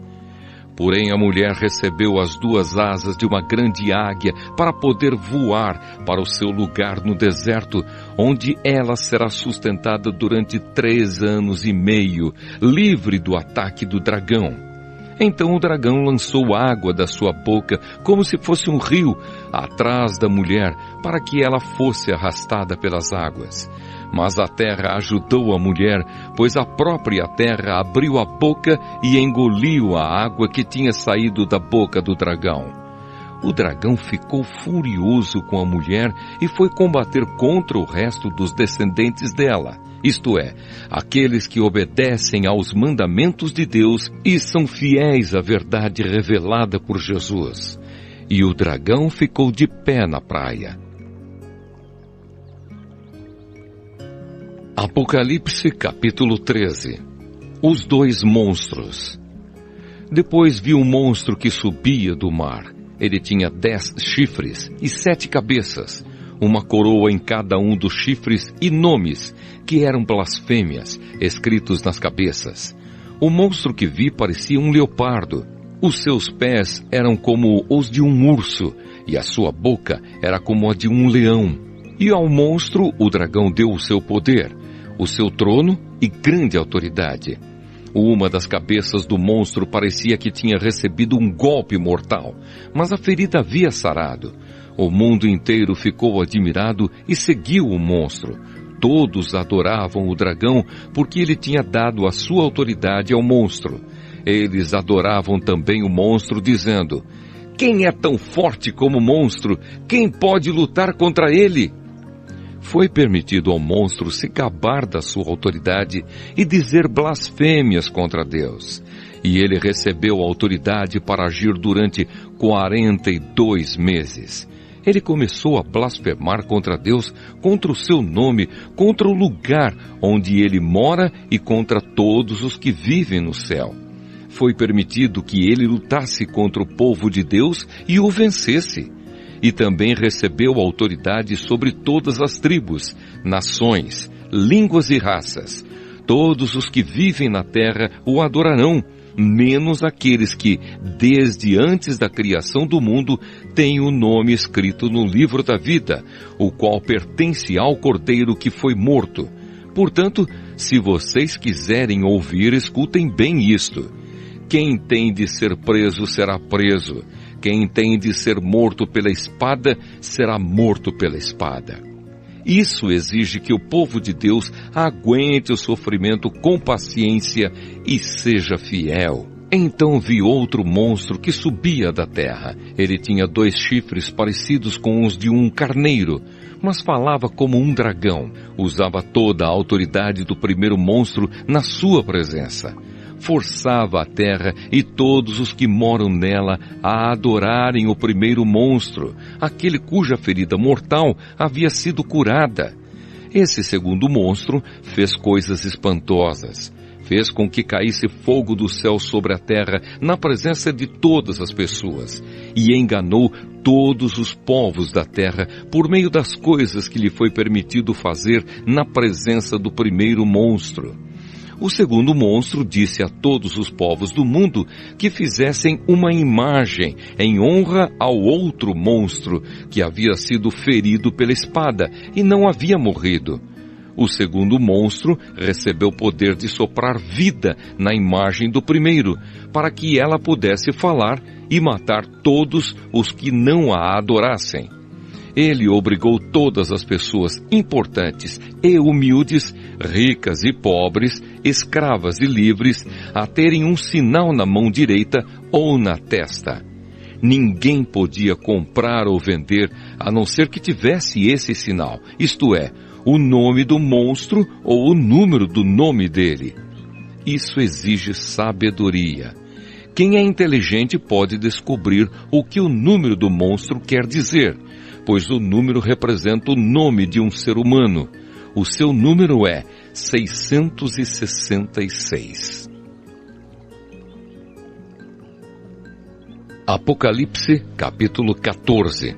Porém a mulher recebeu as 2 asas de uma grande águia para poder voar para o seu lugar no deserto, onde ela será sustentada durante 3 anos e meio, livre do ataque do dragão. Então o dragão lançou água da sua boca, como se fosse um rio, atrás da mulher, para que ela fosse arrastada pelas águas. Mas a terra ajudou a mulher, pois a própria terra abriu a boca e engoliu a água que tinha saído da boca do dragão. O dragão ficou furioso com a mulher e foi combater contra o resto dos descendentes dela, isto é, aqueles que obedecem aos mandamentos de Deus e são fiéis à verdade revelada por Jesus. E o dragão ficou de pé na praia. Apocalipse capítulo 13. Os 2 monstros. Depois vi um monstro que subia do mar. Ele tinha 10 chifres e 7 cabeças, uma coroa em cada um dos chifres e nomes, que eram blasfêmias, escritos nas cabeças. O monstro que vi parecia um leopardo. Os seus pés eram como os de um urso, e a sua boca era como a de um leão. E ao monstro o dragão deu o seu poder, o seu trono e grande autoridade. Uma das cabeças do monstro parecia que tinha recebido um golpe mortal, mas a ferida havia sarado. O mundo inteiro ficou admirado e seguiu o monstro. Todos adoravam o dragão porque ele tinha dado a sua autoridade ao monstro. Eles adoravam também o monstro, dizendo: "Quem é tão forte como o monstro? Quem pode lutar contra ele?" Foi permitido ao monstro se gabar da sua autoridade e dizer blasfêmias contra Deus. E ele recebeu autoridade para agir durante 42 meses. Ele começou a blasfemar contra Deus, contra o seu nome, contra o lugar onde ele mora e contra todos os que vivem no céu. Foi permitido que ele lutasse contra o povo de Deus e o vencesse. E também recebeu autoridade sobre todas as tribos, nações, línguas e raças. Todos os que vivem na terra o adorarão, menos aqueles que, desde antes da criação do mundo, têm o nome escrito no livro da vida, o qual pertence ao Cordeiro que foi morto. Portanto, se vocês quiserem ouvir, escutem bem isto. Quem tem de ser preso será preso. Quem tem de ser morto pela espada, será morto pela espada. Isso exige que o povo de Deus aguente o sofrimento com paciência e seja fiel. Então vi outro monstro que subia da terra. Ele tinha 2 chifres parecidos com os de um carneiro, mas falava como um dragão. Usava toda a autoridade do primeiro monstro na sua presença. Forçava a terra e todos os que moram nela a adorarem o primeiro monstro, aquele cuja ferida mortal havia sido curada. Esse segundo monstro fez coisas espantosas. Fez com que caísse fogo do céu sobre a terra na presença de todas as pessoas, e enganou todos os povos da terra por meio das coisas que lhe foi permitido fazer na presença do primeiro monstro. O segundo monstro disse a todos os povos do mundo que fizessem uma imagem em honra ao outro monstro que havia sido ferido pela espada e não havia morrido. O segundo monstro recebeu o poder de soprar vida na imagem do primeiro, para que ela pudesse falar e matar todos os que não a adorassem. Ele obrigou todas as pessoas importantes e humildes, ricas e pobres, escravas e livres, a terem um sinal na mão direita ou na testa. Ninguém podia comprar ou vender, a não ser que tivesse esse sinal, isto é, o nome do monstro ou o número do nome dele. Isso exige sabedoria. Quem é inteligente pode descobrir o que o número do monstro quer dizer, pois o número representa o nome de um ser humano. O seu número é 666. Apocalipse, capítulo 14.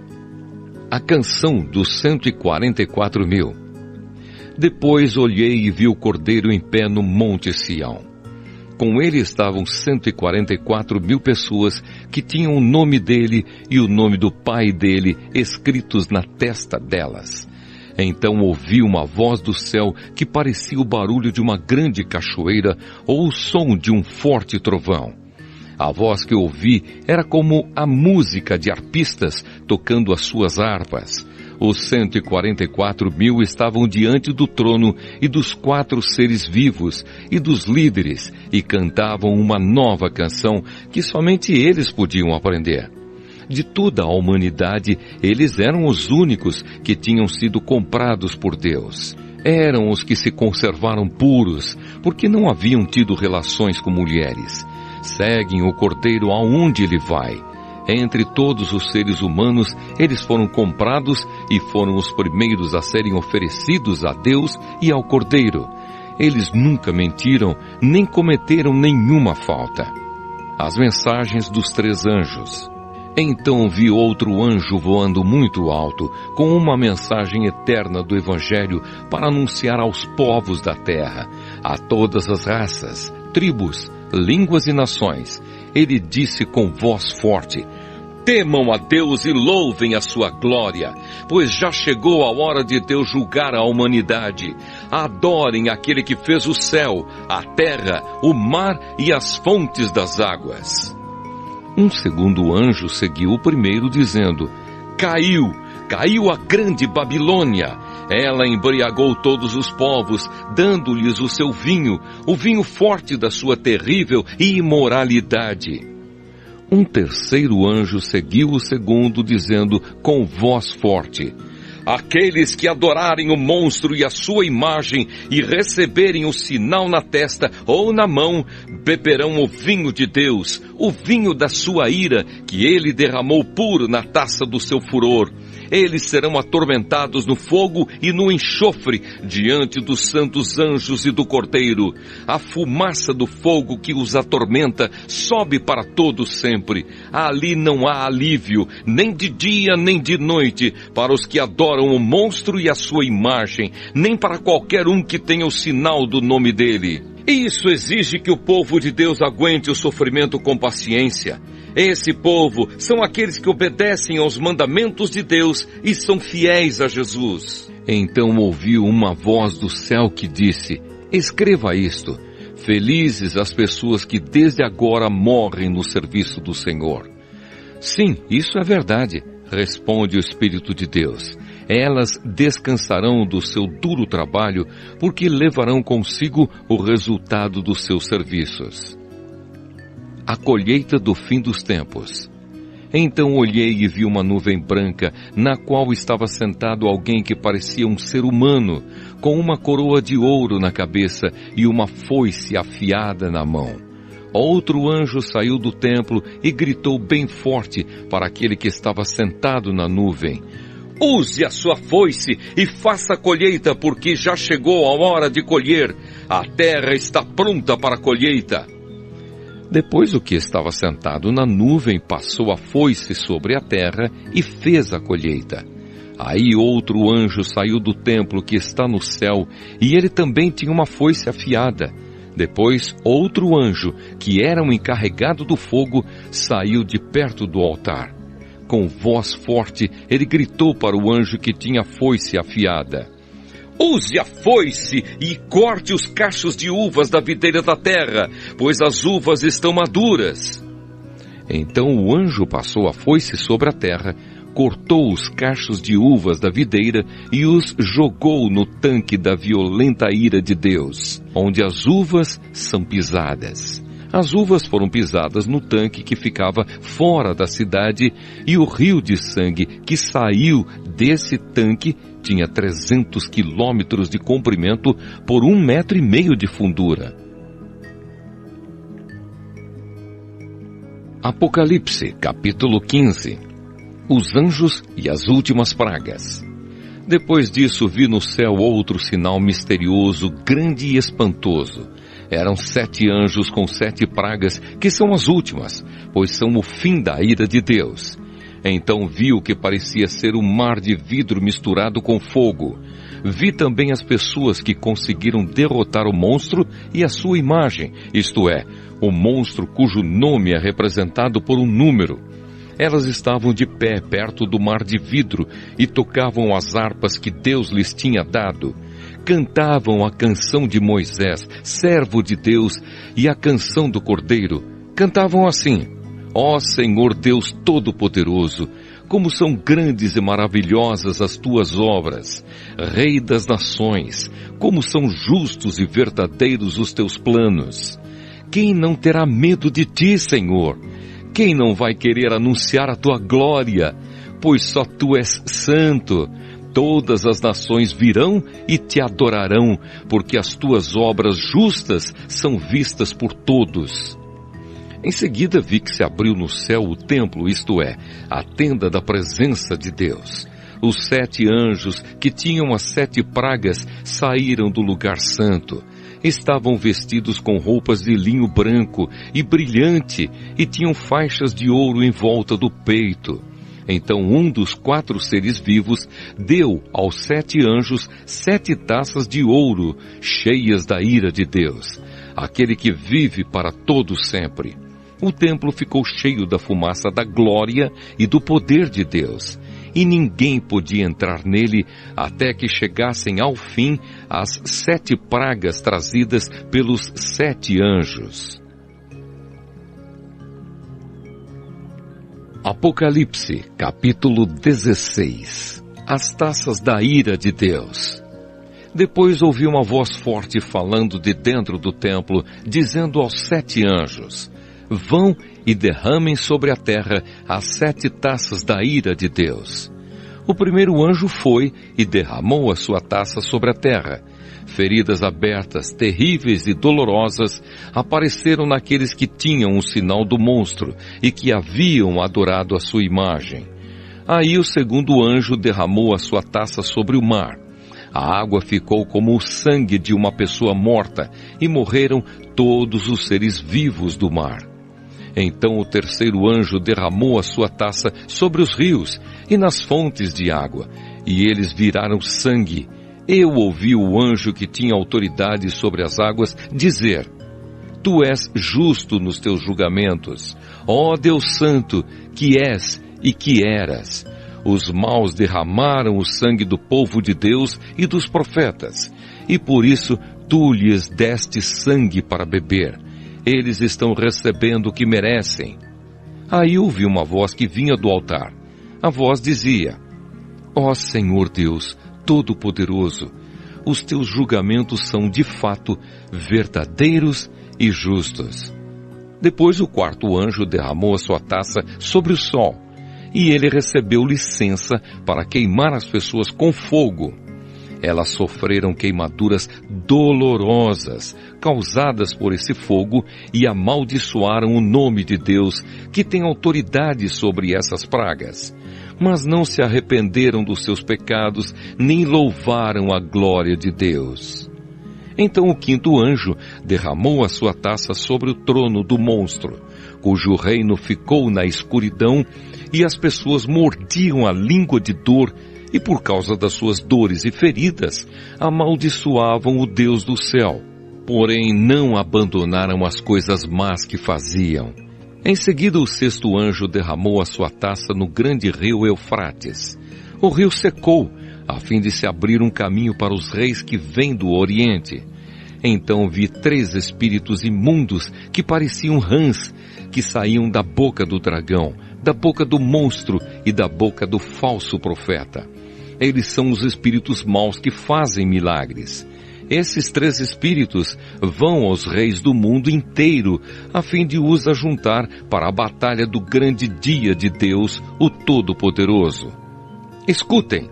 A canção dos 144.000. Depois olhei e vi o Cordeiro em pé no Monte Sião. Com ele estavam 144.000 pessoas que tinham o nome dele e o nome do pai dele escritos na testa delas. Então ouvi uma voz do céu que parecia o barulho de uma grande cachoeira ou o som de um forte trovão. A voz que ouvi era como a música de arpistas tocando as suas harpas. Os 144.000 estavam diante do trono e dos 4 seres vivos e dos líderes e cantavam uma nova canção que somente eles podiam aprender. De toda a humanidade, eles eram os únicos que tinham sido comprados por Deus. Eram os que se conservaram puros, porque não haviam tido relações com mulheres. Seguem o Cordeiro aonde ele vai. Entre todos os seres humanos, eles foram comprados e foram os primeiros a serem oferecidos a Deus e ao Cordeiro. Eles nunca mentiram, nem cometeram nenhuma falta. As mensagens dos 3 anjos. Então vi outro anjo voando muito alto, com uma mensagem eterna do Evangelho para anunciar aos povos da terra, a todas as raças, tribos, línguas e nações. Ele disse com voz forte: temam a Deus e louvem a sua glória, pois já chegou a hora de Deus julgar a humanidade. Adorem aquele que fez o céu, a terra, o mar e as fontes das águas. Um segundo anjo seguiu o primeiro, dizendo: caiu a grande Babilônia. Ela embriagou todos os povos, dando-lhes o seu vinho, o vinho forte da sua terrível imoralidade. Um terceiro anjo seguiu o segundo, dizendo com voz forte: aqueles que adorarem o monstro e a sua imagem e receberem o sinal na testa ou na mão, beberão o vinho de Deus, o vinho da sua ira, que ele derramou puro na taça do seu furor. Eles serão atormentados no fogo e no enxofre, diante dos santos anjos e do Cordeiro. A fumaça do fogo que os atormenta sobe para todo sempre. Ali não há alívio, nem de dia nem de noite, para os que adoram o monstro e a sua imagem, nem para qualquer um que tenha o sinal do nome dele. E isso exige que o povo de Deus aguente o sofrimento com paciência. Esse povo são aqueles que obedecem aos mandamentos de Deus e são fiéis a Jesus. Então ouviu uma voz do céu que disse: escreva isto: felizes as pessoas que desde agora morrem no serviço do Senhor. Sim, isso é verdade, responde o Espírito de Deus. Elas descansarão do seu duro trabalho, porque levarão consigo o resultado dos seus serviços. A colheita do fim dos tempos. Então olhei e vi uma nuvem branca, na qual estava sentado alguém que parecia um ser humano, com uma coroa de ouro na cabeça e uma foice afiada na mão. Outro anjo saiu do templo e gritou bem forte para aquele que estava sentado na nuvem: use a sua foice e faça a colheita, porque já chegou a hora de colher. A terra está pronta para a colheita. Depois o que estava sentado na nuvem passou a foice sobre a terra e fez a colheita. Aí outro anjo saiu do templo que está no céu, e ele também tinha uma foice afiada. Depois outro anjo, que era um encarregado do fogo, saiu de perto do altar. Com voz forte, ele gritou para o anjo que tinha a foice afiada: use a foice e corte os cachos de uvas da videira da terra, pois as uvas estão maduras. Então o anjo passou a foice sobre a terra, cortou os cachos de uvas da videira e os jogou no tanque da violenta ira de Deus, onde as uvas são pisadas. As uvas foram pisadas no tanque que ficava fora da cidade, e o rio de sangue que saiu desse tanque tinha 300 quilômetros de comprimento por 1,5 metro de fundura. Apocalipse, capítulo 15. Os anjos e as últimas pragas. Depois disso vi no céu outro sinal misterioso, grande e espantoso. Eram 7 anjos com 7 pragas, que são as últimas, pois são o fim da ira de Deus. Então vi o que parecia ser um mar de vidro misturado com fogo. Vi também as pessoas que conseguiram derrotar o monstro e a sua imagem, isto é, o monstro cujo nome é representado por um número. Elas estavam de pé perto do mar de vidro e tocavam as harpas que Deus lhes tinha dado. Cantavam a canção de Moisés, servo de Deus, e a canção do Cordeiro. Cantavam assim: Ó Senhor Deus Todo-Poderoso, como são grandes e maravilhosas as tuas obras. Rei das nações, como são justos e verdadeiros os teus planos. Quem não terá medo de ti, Senhor? Quem não vai querer anunciar a tua glória? Pois só tu és santo. Todas as nações virão e te adorarão, porque as tuas obras justas são vistas por todos. Em seguida vi que se abriu no céu o templo, isto é, a tenda da presença de Deus. Os 7 anjos que tinham as 7 pragas saíram do lugar santo. Estavam vestidos com roupas de linho branco e brilhante e tinham faixas de ouro em volta do peito. Então um dos 4 seres vivos deu aos 7 anjos 7 taças de ouro, cheias da ira de Deus, aquele que vive para todo sempre. O templo ficou cheio da fumaça da glória e do poder de Deus, e ninguém podia entrar nele até que chegassem ao fim as 7 pragas trazidas pelos 7 anjos. Apocalipse, capítulo 16. As taças da ira de Deus. Depois ouvi uma voz forte falando de dentro do templo, dizendo aos 7 anjos: Vão e derramem sobre a terra as 7 taças da ira de Deus. O primeiro anjo foi e derramou a sua taça sobre a terra. Feridas abertas, terríveis e dolorosas, apareceram naqueles que tinham o sinal do monstro e que haviam adorado a sua imagem. Aí o segundo anjo derramou a sua taça sobre o mar. A água ficou como o sangue de uma pessoa morta e morreram todos os seres vivos do mar. Então o terceiro anjo derramou a sua taça sobre os rios e nas fontes de água, e eles viraram sangue. Eu ouvi o anjo que tinha autoridade sobre as águas dizer: Tu és justo nos teus julgamentos, ó Deus Santo, que és e que eras. Os maus derramaram o sangue do povo de Deus e dos profetas, e por isso tu lhes deste sangue para beber. Eles estão recebendo o que merecem. Aí ouvi uma voz que vinha do altar. A voz dizia: Ó Senhor Deus Todo-Poderoso, os teus julgamentos são de fato verdadeiros e justos. Depois o quarto anjo derramou a sua taça sobre o sol, e ele recebeu licença para queimar as pessoas com fogo. Elas sofreram queimaduras dolorosas, causadas por esse fogo, e amaldiçoaram o nome de Deus, que tem autoridade sobre essas pragas. Mas não se arrependeram dos seus pecados, nem louvaram a glória de Deus. Então o quinto anjo derramou a sua taça sobre o trono do monstro, cujo reino ficou na escuridão, e as pessoas mordiam a língua de dor, e por causa das suas dores e feridas, amaldiçoavam o Deus do céu. Porém não abandonaram as coisas más que faziam. Em seguida o sexto anjo derramou a sua taça no grande rio Eufrates. O rio secou, a fim de se abrir um caminho para os reis que vêm do Oriente. Então vi 3 espíritos imundos que pareciam rãs, que saíam da boca do dragão, da boca do monstro e da boca do falso profeta. Eles são os espíritos maus que fazem milagres. Esses 3 espíritos vão aos reis do mundo inteiro, a fim de os ajuntar para a batalha do grande dia de Deus, o Todo-Poderoso. Escutem,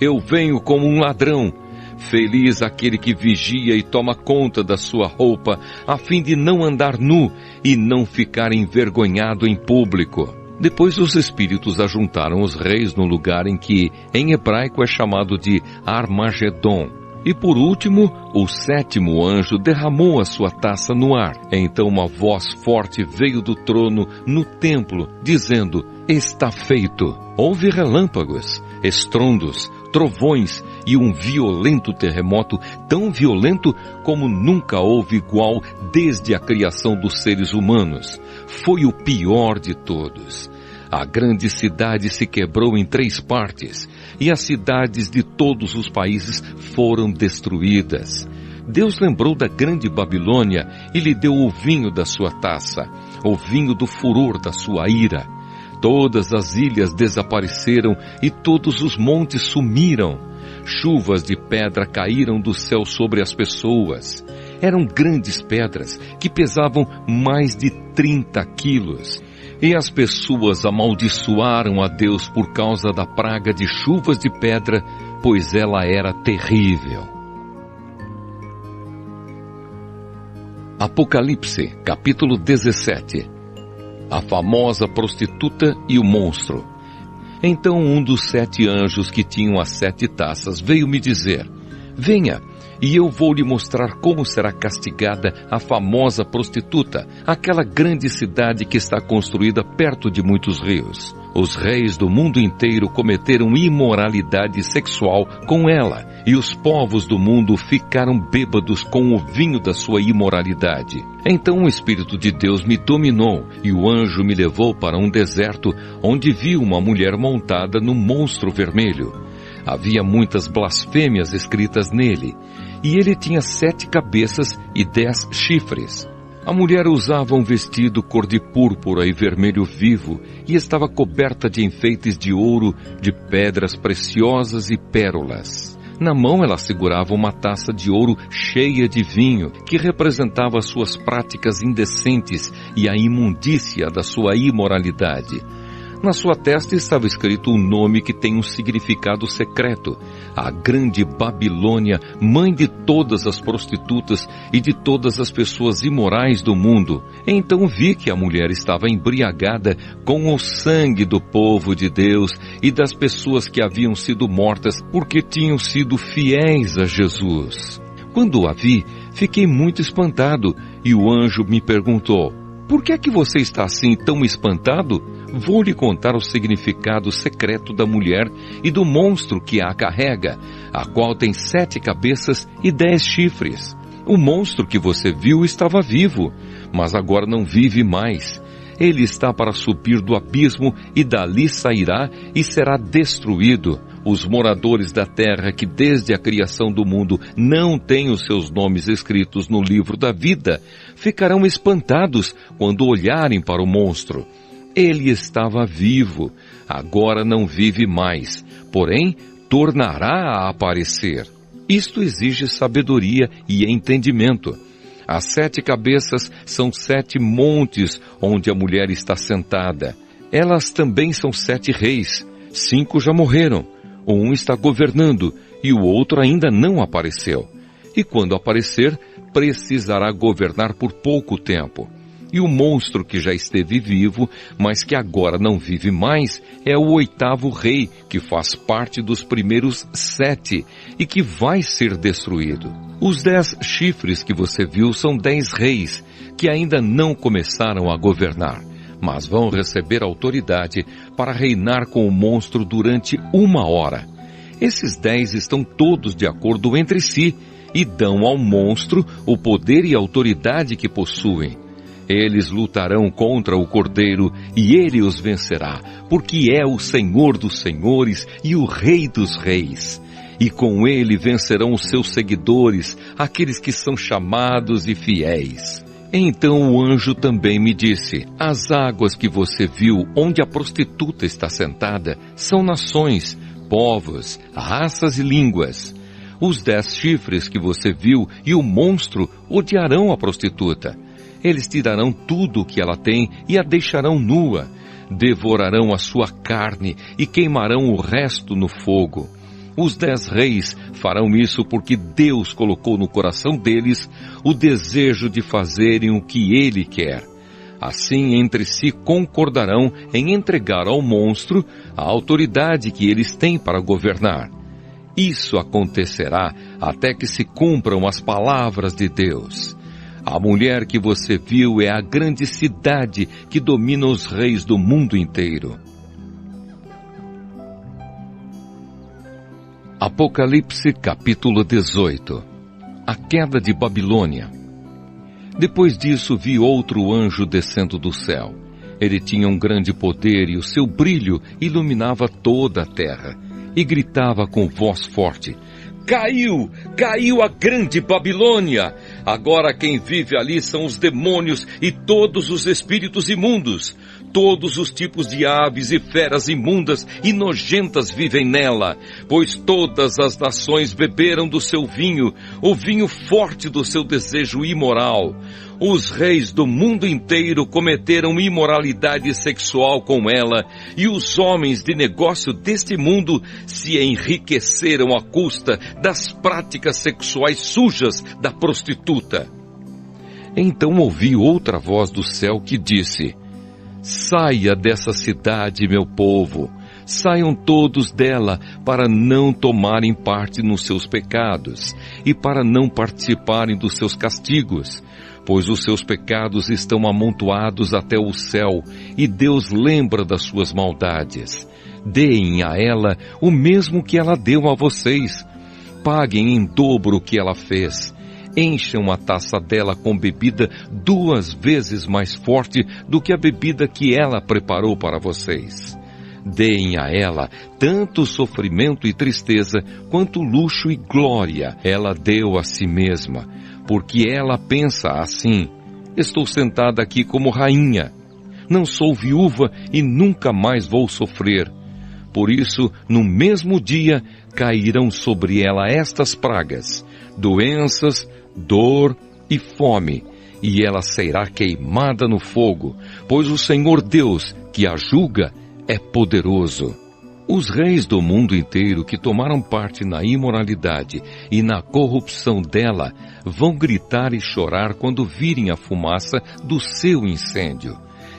eu venho como um ladrão. Feliz aquele que vigia e toma conta da sua roupa, a fim de não andar nu e não ficar envergonhado em público. Depois os espíritos ajuntaram os reis no lugar em que, em hebraico, é chamado de Armagedon. E por último, o sétimo anjo derramou a sua taça no ar. Então uma voz forte veio do trono no templo, dizendo: Está feito. Houve relâmpagos, estrondos, trovões e um violento terremoto, tão violento como nunca houve igual desde a criação dos seres humanos. Foi o pior de todos. A grande cidade se quebrou em 3 partes, e as cidades de todos os países foram destruídas. Deus lembrou da grande Babilônia e lhe deu o vinho da sua taça, o vinho do furor da sua ira. Todas as ilhas desapareceram e todos os montes sumiram. Chuvas de pedra caíram do céu sobre as pessoas. Eram grandes pedras que pesavam mais de 30 quilos. E as pessoas amaldiçoaram a Deus por causa da praga de chuvas de pedra, pois ela era terrível. Apocalipse, capítulo 17. A famosa prostituta e o monstro. Então um dos 7 anjos que tinham as 7 taças veio me dizer: venha, e eu vou lhe mostrar como será castigada a famosa prostituta, aquela grande cidade que está construída perto de muitos rios. Os reis do mundo inteiro cometeram imoralidade sexual com ela, e os povos do mundo ficaram bêbados com o vinho da sua imoralidade. Então o Espírito de Deus me dominou, e o anjo me levou para um deserto, onde vi uma mulher montada no monstro vermelho. Havia muitas blasfêmias escritas nele, e ele tinha 7 cabeças e 10 chifres. A mulher usava um vestido cor de púrpura e vermelho vivo, e estava coberta de enfeites de ouro, de pedras preciosas e pérolas. Na mão ela segurava uma taça de ouro cheia de vinho, que representava suas práticas indecentes e a imundícia da sua imoralidade. Na sua testa estava escrito um nome que tem um significado secreto: a grande Babilônia, mãe de todas as prostitutas e de todas as pessoas imorais do mundo. Então vi que a mulher estava embriagada com o sangue do povo de Deus e das pessoas que haviam sido mortas porque tinham sido fiéis a Jesus. Quando a vi, fiquei muito espantado, e o anjo me perguntou: por que é que você está assim tão espantado? Vou lhe contar o significado secreto da mulher e do monstro que a carrega, a qual tem 7 cabeças e 10 chifres. O monstro que você viu estava vivo, mas agora não vive mais. Ele está para subir do abismo e dali sairá e será destruído. Os moradores da terra que desde a criação do mundo não têm os seus nomes escritos no livro da vida, ficarão espantados quando olharem para o monstro. Ele estava vivo, agora não vive mais, porém tornará a aparecer. Isto exige sabedoria e entendimento. As 7 cabeças são 7 montes onde a mulher está sentada. Elas também são 7 reis. 5 já morreram. Um está governando e o outro ainda não apareceu. E quando aparecer, precisará governar por pouco tempo. E o monstro que já esteve vivo, mas que agora não vive mais, é o 8º rei, que faz parte dos primeiros 7 e que vai ser destruído. Os 10 chifres que você viu são 10 reis, que ainda não começaram a governar, mas vão receber autoridade para reinar com o monstro durante 1 hora. Esses 10 estão todos de acordo entre si e dão ao monstro o poder e autoridade que possuem. Eles lutarão contra o Cordeiro e ele os vencerá, porque é o Senhor dos senhores e o Rei dos reis. E com ele vencerão os seus seguidores, aqueles que são chamados e fiéis. Então o anjo também me disse: as águas que você viu onde a prostituta está sentada são nações, povos, raças e línguas. Os 10 chifres que você viu e o monstro odiarão a prostituta. Eles tirarão tudo o que ela tem e a deixarão nua. Devorarão a sua carne e queimarão o resto no fogo. Os 10 reis farão isso porque Deus colocou no coração deles o desejo de fazerem o que Ele quer. Assim, entre si concordarão em entregar ao monstro a autoridade que eles têm para governar. Isso acontecerá até que se cumpram as palavras de Deus. A mulher que você viu é a grande cidade que domina os reis do mundo inteiro. Apocalipse capítulo 18. A queda de Babilônia. Depois disso vi outro anjo descendo do céu. Ele tinha um grande poder e o seu brilho iluminava toda a terra. E gritava com voz forte: Caiu! Caiu a grande Babilônia! Agora quem vive ali são os demônios e todos os espíritos imundos. Todos os tipos de aves e feras imundas e nojentas vivem nela, pois todas as nações beberam do seu vinho, o vinho forte do seu desejo imoral. Os reis do mundo inteiro cometeram imoralidade sexual com ela, e os homens de negócio deste mundo se enriqueceram à custa das práticas sexuais sujas da prostituta. Então ouvi outra voz do céu que disse: Saia dessa cidade, meu povo. Saiam todos dela para não tomarem parte nos seus pecados e para não participarem dos seus castigos, pois os seus pecados estão amontoados até o céu e Deus lembra das suas maldades. Deem a ela o mesmo que ela deu a vocês. Paguem em dobro o que ela fez. Encham a taça dela com bebida 2 vezes mais forte do que a bebida que ela preparou para vocês. Deem a ela tanto sofrimento e tristeza, quanto luxo e glória ela deu a si mesma, porque ela pensa assim: estou sentada aqui como rainha, não sou viúva e nunca mais vou sofrer. Por isso, no mesmo dia, cairão sobre ela estas pragas: doenças, dor e fome, e ela será queimada no fogo, pois o Senhor Deus, que a julga, é poderoso. Os reis do mundo inteiro que tomaram parte na imoralidade e na corrupção dela vão gritar e chorar quando virem a fumaça do seu incêndio.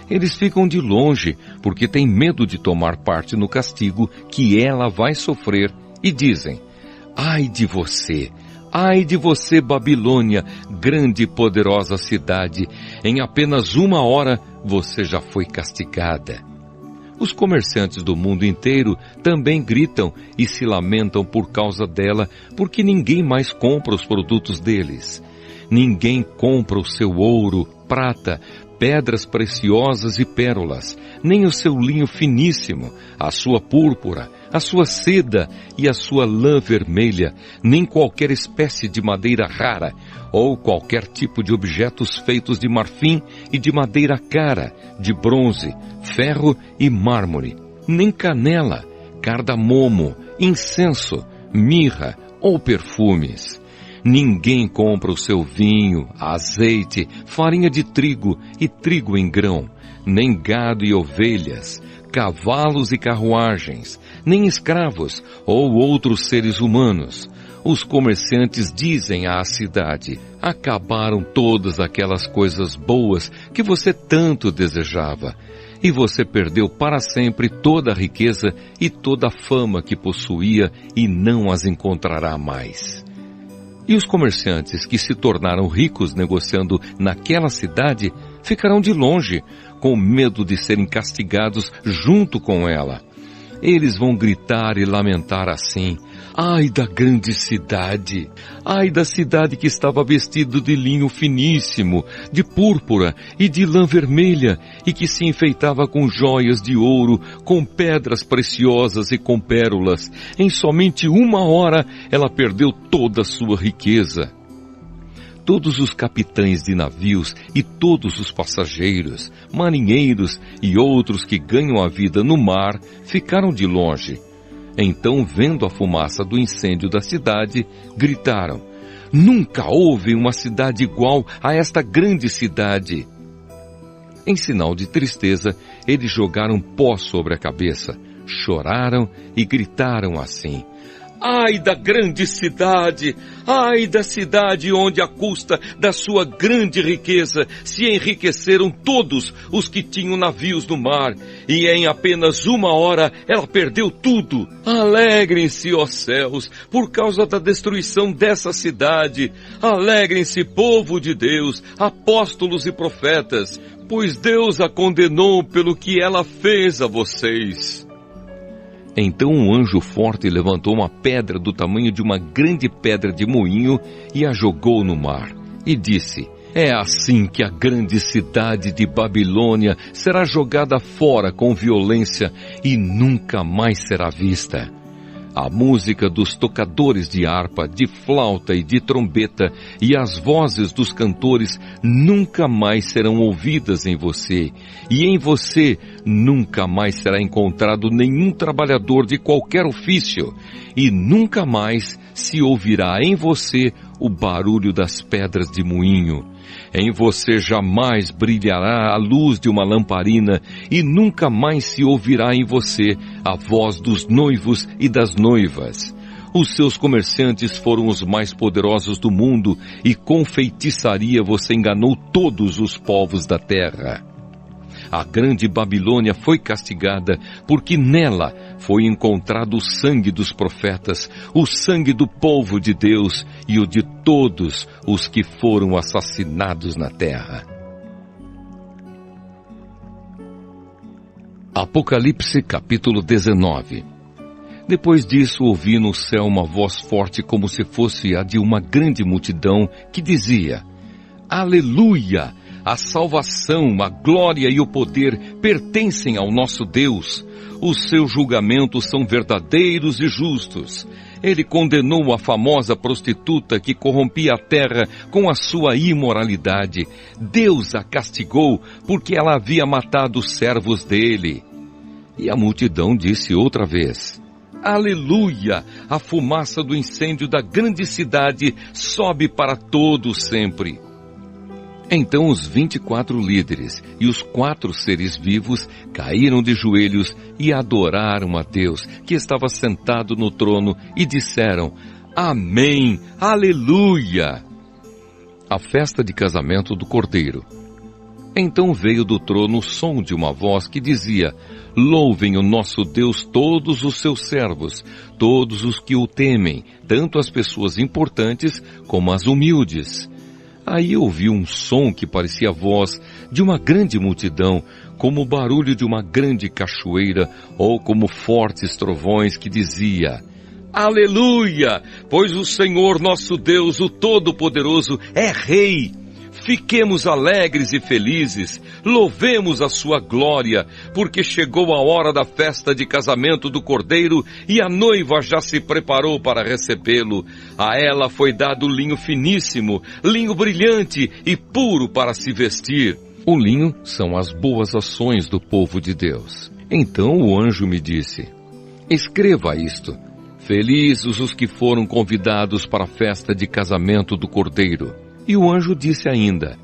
Eles ficam de longe porque têm medo de tomar parte no castigo que ela vai sofrer e dizem: Ai de você! Ai de você, Babilônia, grande e poderosa cidade! Em apenas 1 hora você já foi castigada. Os comerciantes do mundo inteiro também gritam e se lamentam por causa dela, porque ninguém mais compra os produtos deles. Ninguém compra o seu ouro, prata, pedras preciosas e pérolas, nem o seu linho finíssimo, a sua púrpura, a sua seda e a sua lã vermelha, nem qualquer espécie de madeira rara, ou qualquer tipo de objetos feitos de marfim e de madeira cara, de bronze, ferro e mármore, nem canela, cardamomo, incenso, mirra ou perfumes. Ninguém compra o seu vinho, azeite, farinha de trigo e trigo em grão, nem gado e ovelhas, cavalos e carruagens, nem escravos ou outros seres humanos. Os comerciantes dizem à cidade: acabaram todas aquelas coisas boas que você tanto desejava, e você perdeu para sempre toda a riqueza e toda a fama que possuía e não as encontrará mais. E os comerciantes que se tornaram ricos negociando naquela cidade ficarão de longe, com medo de serem castigados junto com ela. Eles vão gritar e lamentar assim: ai da grande cidade! Ai da cidade que estava vestida de linho finíssimo, de púrpura e de lã vermelha, e que se enfeitava com joias de ouro, com pedras preciosas e com pérolas. Em somente 1 hora ela perdeu toda a sua riqueza. Todos os capitães de navios e todos os passageiros, marinheiros e outros que ganham a vida no mar ficaram de longe. Então, vendo a fumaça do incêndio da cidade, gritaram: nunca houve uma cidade igual a esta grande cidade. Em sinal de tristeza, eles jogaram pó sobre a cabeça, choraram e gritaram assim: ai da grande cidade! Ai da cidade onde, à custa da sua grande riqueza, se enriqueceram todos os que tinham navios no mar, e em apenas 1 hora ela perdeu tudo. Alegrem-se, ó céus, por causa da destruição dessa cidade. Alegrem-se, povo de Deus, apóstolos e profetas, pois Deus a condenou pelo que ela fez a vocês. Então um anjo forte levantou uma pedra do tamanho de uma grande pedra de moinho e a jogou no mar. E disse: é assim que a grande cidade de Babilônia será jogada fora com violência e nunca mais será vista. A música dos tocadores de harpa, de flauta e de trombeta e as vozes dos cantores nunca mais serão ouvidas em você, e em você nunca mais será encontrado nenhum trabalhador de qualquer ofício, e nunca mais se ouvirá em você o barulho das pedras de moinho. Em você jamais brilhará a luz de uma lamparina e nunca mais se ouvirá em você a voz dos noivos e das noivas. Os seus comerciantes foram os mais poderosos do mundo e com feitiçaria você enganou todos os povos da terra. A grande Babilônia foi castigada porque nela foi encontrado o sangue dos profetas, o sangue do povo de Deus e o de todos os que foram assassinados na terra. Apocalipse capítulo 19. Depois disso ouvi no céu uma voz forte como se fosse a de uma grande multidão que dizia: Aleluia! A salvação, a glória e o poder pertencem ao nosso Deus. Os seus julgamentos são verdadeiros e justos. Ele condenou a famosa prostituta que corrompia a terra com a sua imoralidade. Deus a castigou porque ela havia matado os servos dele. E a multidão disse outra vez: Aleluia! A fumaça do incêndio da grande cidade sobe para todo sempre. Então os 24 líderes e os 4 seres vivos caíram de joelhos e adoraram a Deus, que estava sentado no trono, e disseram: Amém, Aleluia! A festa de casamento do Cordeiro. Então veio do trono o som de uma voz que dizia: Louvem o nosso Deus todos os seus servos, todos os que o temem, tanto as pessoas importantes como as humildes. Aí ouvi um som que parecia a voz de uma grande multidão, como o barulho de uma grande cachoeira, ou como fortes trovões, que dizia: Aleluia! Pois o Senhor nosso Deus, o Todo-Poderoso, é Rei. Fiquemos alegres e felizes, louvemos a sua glória, porque chegou a hora da festa de casamento do Cordeiro e a noiva já se preparou para recebê-lo. A ela foi dado linho finíssimo, linho brilhante e puro para se vestir. O linho são as boas ações do povo de Deus. Então o anjo me disse: Escreva isto: Felizes os que foram convidados para a festa de casamento do Cordeiro. E o anjo disse ainda: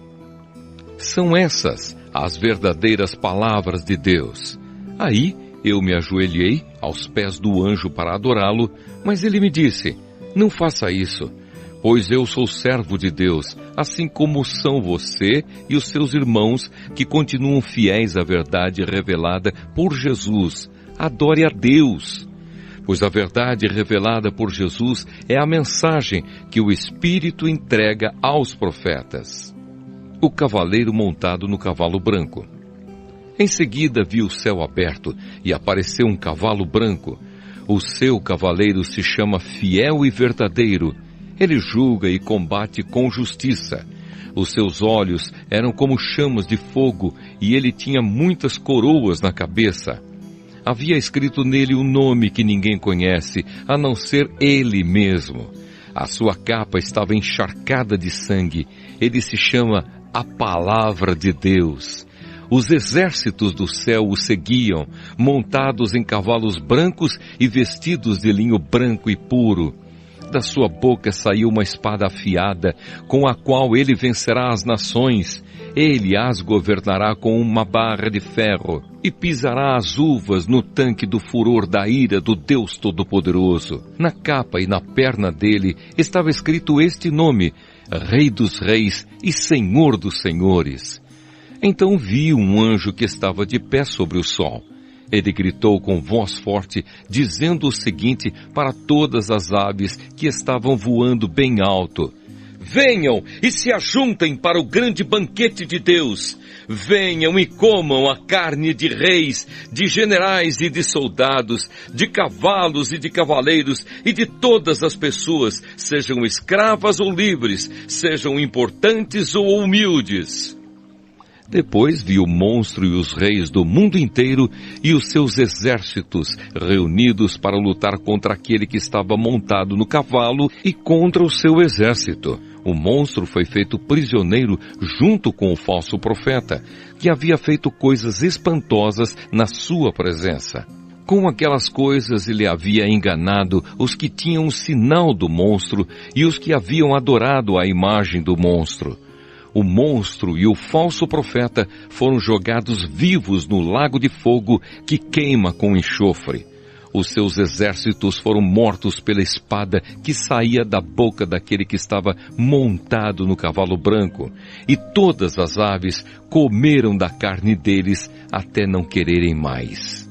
São essas as verdadeiras palavras de Deus. Aí eu me ajoelhei aos pés do anjo para adorá-lo, mas ele me disse: Não faça isso, pois eu sou servo de Deus, assim como são você e os seus irmãos que continuam fiéis à verdade revelada por Jesus. Adore a Deus. Pois a verdade revelada por Jesus é a mensagem que o Espírito entrega aos profetas. O cavaleiro montado no cavalo branco. Em seguida vi o céu aberto e apareceu um cavalo branco. O seu cavaleiro se chama Fiel e Verdadeiro. Ele julga e combate com justiça. Os seus olhos eram como chamas de fogo e ele tinha muitas coroas na cabeça. Havia escrito nele um nome que ninguém conhece, a não ser ele mesmo. A sua capa estava encharcada de sangue. Ele se chama a Palavra de Deus. Os exércitos do céu o seguiam, montados em cavalos brancos e vestidos de linho branco e puro. Da sua boca saiu uma espada afiada, com a qual ele vencerá as nações. Ele as governará com uma barra de ferro e pisará as uvas no tanque do furor da ira do Deus Todo-Poderoso. Na capa e na perna dele estava escrito este nome: Rei dos Reis e Senhor dos Senhores. Então vi um anjo que estava de pé sobre o sol. Ele gritou com voz forte, dizendo o seguinte para todas as aves que estavam voando bem alto: Venham e se ajuntem para o grande banquete de Deus. Venham e comam a carne de reis, de generais e de soldados, de cavalos e de cavaleiros e de todas as pessoas, sejam escravas ou livres, sejam importantes ou humildes. Depois vi o monstro e os reis do mundo inteiro e os seus exércitos reunidos para lutar contra aquele que estava montado no cavalo e contra o seu exército. O monstro foi feito prisioneiro junto com o falso profeta, que havia feito coisas espantosas na sua presença. Com aquelas coisas ele havia enganado os que tinham o sinal do monstro e os que haviam adorado a imagem do monstro. O monstro e o falso profeta foram jogados vivos no lago de fogo que queima com enxofre. Os seus exércitos foram mortos pela espada que saía da boca daquele que estava montado no cavalo branco, e todas as aves comeram da carne deles até não quererem mais.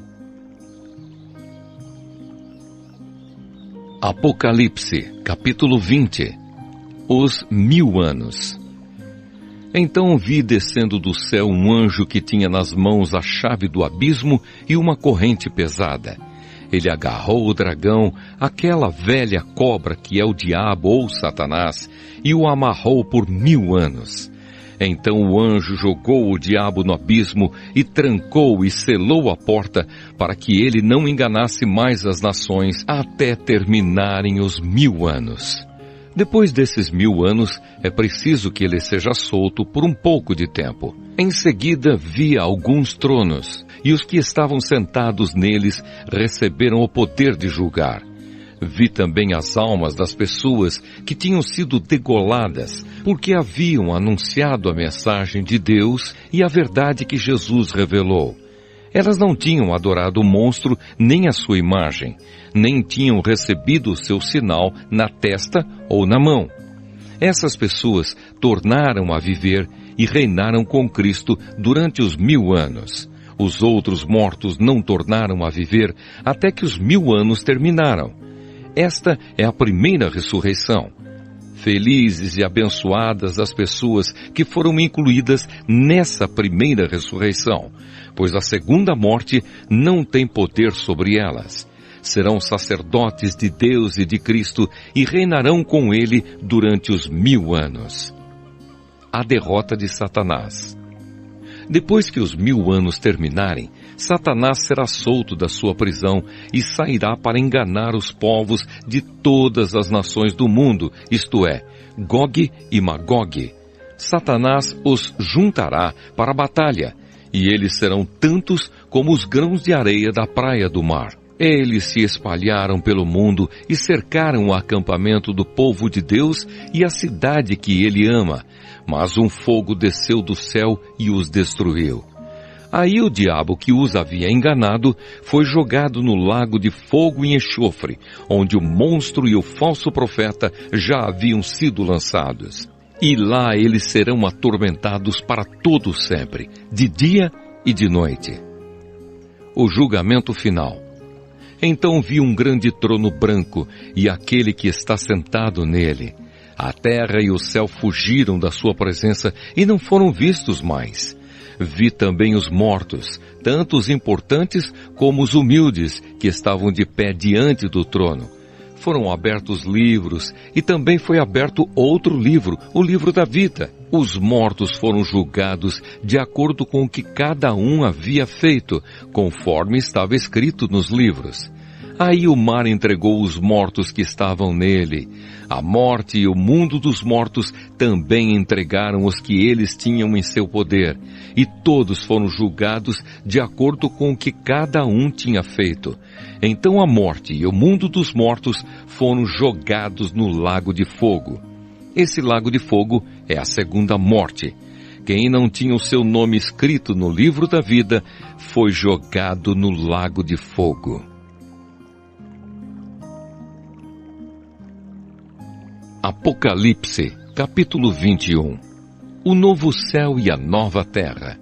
Apocalipse, capítulo 20. Os 1000 anos. Então vi descendo do céu um anjo que tinha nas mãos a chave do abismo e uma corrente pesada. Ele agarrou o dragão, aquela velha cobra que é o diabo ou Satanás, e o amarrou por 1000 anos. Então o anjo jogou o diabo no abismo e trancou e selou a porta para que ele não enganasse mais as nações até terminarem os 1000 anos. Depois desses 1000 anos, é preciso que ele seja solto por um pouco de tempo. Em seguida, vi alguns tronos, e os que estavam sentados neles receberam o poder de julgar. Vi também as almas das pessoas que tinham sido degoladas, porque haviam anunciado a mensagem de Deus e a verdade que Jesus revelou. Elas não tinham adorado o monstro nem a sua imagem, nem tinham recebido o seu sinal na testa ou na mão. Essas pessoas tornaram a viver e reinaram com Cristo durante os 1000 anos. Os outros mortos não tornaram a viver até que os 1000 anos terminaram. Esta é a primeira ressurreição. Felizes e abençoadas as pessoas que foram incluídas nessa primeira ressurreição, pois a segunda morte não tem poder sobre elas. Serão sacerdotes de Deus e de Cristo e reinarão com Ele durante os 1000 anos. A derrota de Satanás. Depois que os 1000 anos terminarem, Satanás será solto da sua prisão e sairá para enganar os povos de todas as nações do mundo, isto é, Gog e Magog. Satanás os juntará para a batalha, e eles serão tantos como os grãos de areia da praia do mar. Eles se espalharam pelo mundo e cercaram o acampamento do povo de Deus e a cidade que ele ama, mas um fogo desceu do céu e os destruiu. Aí o diabo que os havia enganado foi jogado no lago de fogo e enxofre, onde o monstro e o falso profeta já haviam sido lançados. E lá eles serão atormentados para todo sempre, de dia e de noite. O julgamento final. Então vi um grande trono branco e aquele que está sentado nele. A terra e o céu fugiram da sua presença e não foram vistos mais. Vi também os mortos, tanto os importantes como os humildes, que estavam de pé diante do trono. Foram abertos livros, e também foi aberto outro livro, o livro da vida. Os mortos foram julgados de acordo com o que cada um havia feito, conforme estava escrito nos livros. Aí o mar entregou os mortos que estavam nele. A morte e o mundo dos mortos também entregaram os que eles tinham em seu poder, e todos foram julgados de acordo com o que cada um tinha feito. Então a morte e o mundo dos mortos foram jogados no lago de fogo. Esse lago de fogo é a segunda morte. Quem não tinha o seu nome escrito no livro da vida foi jogado no lago de fogo. Apocalipse, capítulo 21. O novo céu e a nova terra.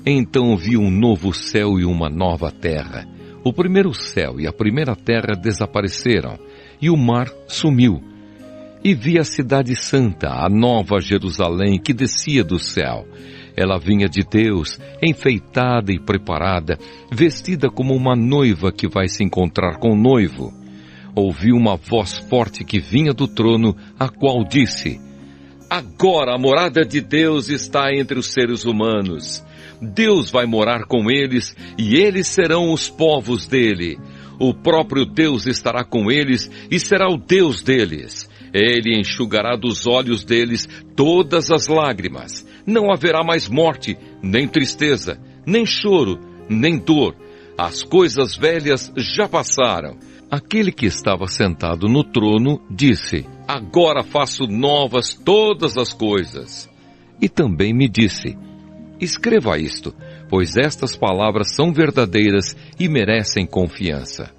Então vi um novo céu e uma nova terra. O primeiro céu e a primeira terra desapareceram, e o mar sumiu. E vi a cidade santa, a nova Jerusalém, que descia do céu. Ela vinha de Deus, enfeitada e preparada, vestida como uma noiva que vai se encontrar com o noivo. Ouvi uma voz forte que vinha do trono, a qual disse: Agora a morada de Deus está entre os seres humanos. Deus vai morar com eles, e eles serão os povos dele. O próprio Deus estará com eles, e será o Deus deles. Ele enxugará dos olhos deles todas as lágrimas. Não haverá mais morte, nem tristeza, nem choro, nem dor. As coisas velhas já passaram. Aquele que estava sentado no trono disse: Agora faço novas todas as coisas. E também me disse: Escreva isto, pois estas palavras são verdadeiras e merecem confiança.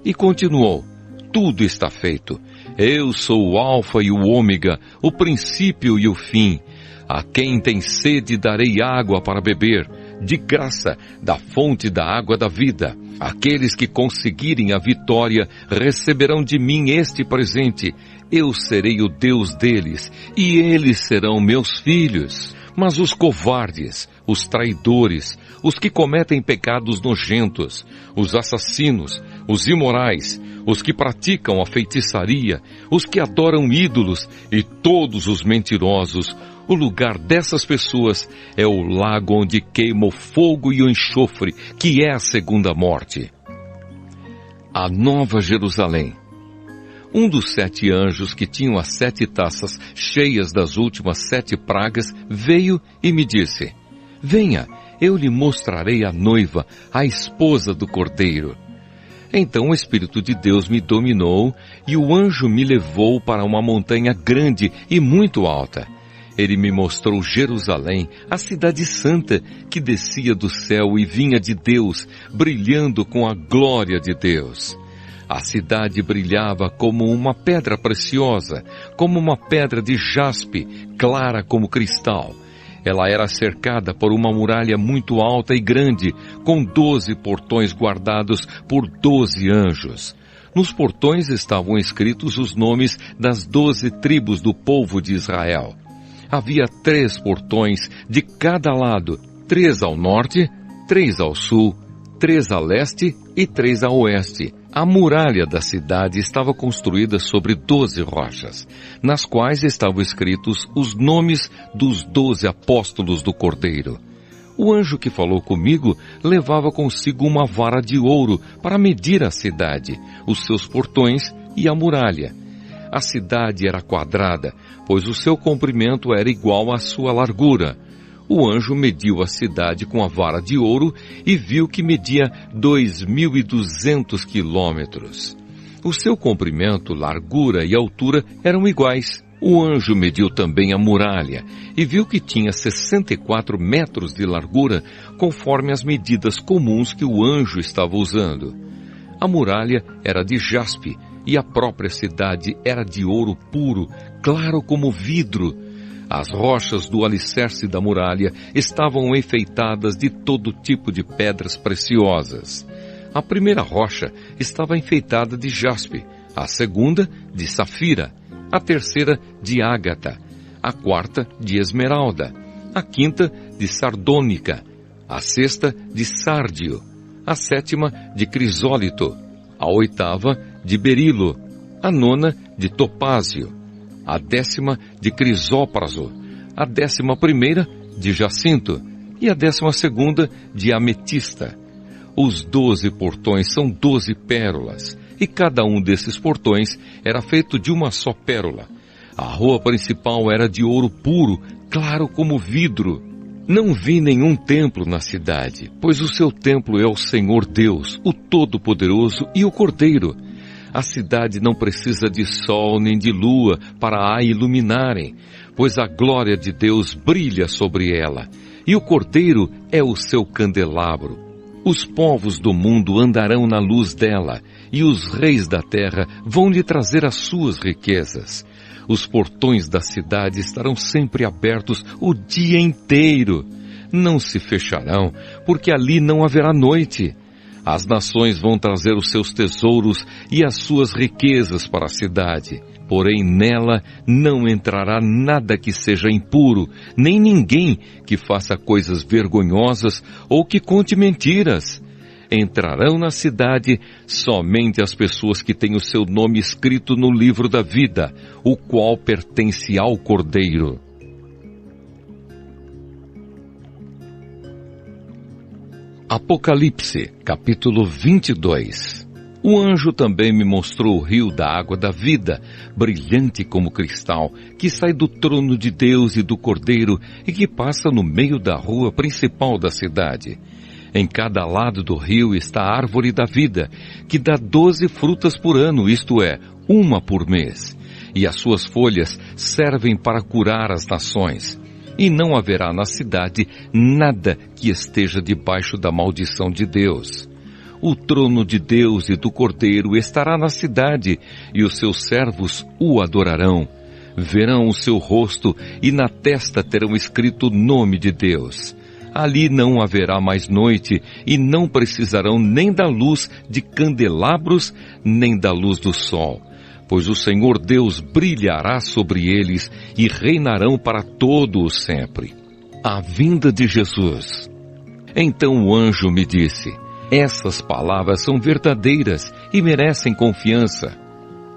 E continuou: Tudo está feito. Eu sou o Alfa e o Ômega, o princípio e o fim. A quem tem sede darei água para beber, de graça, da fonte da água da vida. Aqueles que conseguirem a vitória receberão de mim este presente. Eu serei o Deus deles, e eles serão meus filhos. Mas os covardes, os traidores, os que cometem pecados nojentos, os assassinos, os imorais, os que praticam a feitiçaria, os que adoram ídolos e todos os mentirosos, o lugar dessas pessoas é o lago onde queima o fogo e o enxofre, que é a segunda morte. A Nova Jerusalém. Um dos 7 anjos que tinham as 7 taças cheias das últimas 7 pragas veio e me disse: Venha, eu lhe mostrarei a noiva, a esposa do Cordeiro. Então o Espírito de Deus me dominou e o anjo me levou para uma montanha grande e muito alta. Ele me mostrou Jerusalém, a cidade santa, que descia do céu e vinha de Deus, brilhando com a glória de Deus. A cidade brilhava como uma pedra preciosa, como uma pedra de jaspe, clara como cristal. Ela era cercada por uma muralha muito alta e grande, com 12 portões guardados por 12 anjos. Nos portões estavam escritos os nomes das 12 tribos do povo de Israel. Havia 3 portões de cada lado, 3 ao norte, 3 ao sul, 3 a leste e 3 a oeste. A muralha da cidade estava construída sobre 12 rochas, nas quais estavam escritos os nomes dos 12 apóstolos do Cordeiro. O anjo que falou comigo levava consigo uma vara de ouro para medir a cidade, os seus portões e a muralha. A cidade era quadrada, pois o seu comprimento era igual à sua largura. O anjo mediu a cidade com a vara de ouro e viu que media 2.200 quilômetros. O seu comprimento, largura e altura eram iguais. O anjo mediu também a muralha e viu que tinha 64 metros de largura, conforme as medidas comuns que o anjo estava usando. A muralha era de jaspe e a própria cidade era de ouro puro, claro como vidro. As rochas do alicerce da muralha estavam enfeitadas de todo tipo de pedras preciosas. A primeira rocha estava enfeitada de jaspe, a segunda de safira, a terceira de ágata, a quarta de esmeralda, a quinta de sardônica, a sexta de sárdio, a sétima de crisólito, a oitava de berilo, a nona de topázio, a 10ª de crisópraso, a 11ª de jacinto e a 12ª de ametista. Os 12 portões são 12 pérolas, e cada um desses portões era feito de uma só pérola. A rua principal era de ouro puro, claro como vidro. Não vi nenhum templo na cidade, pois o seu templo é o Senhor Deus, o Todo-Poderoso e o Cordeiro. A cidade não precisa de sol nem de lua para a iluminarem, pois a glória de Deus brilha sobre ela, e o Cordeiro é o seu candelabro. Os povos do mundo andarão na luz dela, e os reis da terra vão lhe trazer as suas riquezas. Os portões da cidade estarão sempre abertos o dia inteiro. Não se fecharão, porque ali não haverá noite. As nações vão trazer os seus tesouros e as suas riquezas para a cidade. Porém, nela não entrará nada que seja impuro, nem ninguém que faça coisas vergonhosas ou que conte mentiras. Entrarão na cidade somente as pessoas que têm o seu nome escrito no livro da vida, o qual pertence ao Cordeiro. Apocalipse, capítulo 22. O anjo também me mostrou o rio da água da vida, brilhante como cristal, que sai do trono de Deus e do Cordeiro e que passa no meio da rua principal da cidade. Em cada lado do rio está a árvore da vida, que dá 12 frutas por ano, isto é, uma por mês. E as suas folhas servem para curar as nações. E não haverá na cidade nada que esteja debaixo da maldição de Deus. O trono de Deus e do Cordeiro estará na cidade, e os seus servos o adorarão. Verão o seu rosto, e na testa terão escrito o nome de Deus. Ali não haverá mais noite, e não precisarão nem da luz de candelabros, nem da luz do sol. Pois o Senhor Deus brilhará sobre eles e reinarão para todo o sempre. A vinda de Jesus. Então o anjo me disse: essas palavras são verdadeiras e merecem confiança.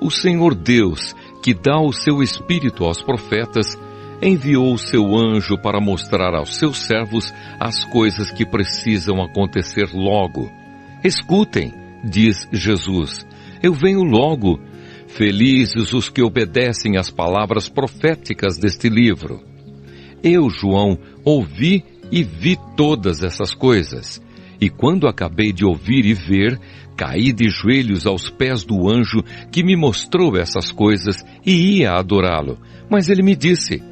O Senhor Deus, que dá o seu Espírito aos profetas, enviou o seu anjo para mostrar aos seus servos as coisas que precisam acontecer logo. Escutem, diz Jesus, eu venho logo. Felizes os que obedecem às palavras proféticas deste livro. Eu, João, ouvi e vi todas essas coisas. E quando acabei de ouvir e ver, caí de joelhos aos pés do anjo que me mostrou essas coisas e ia adorá-lo. Mas ele me disse: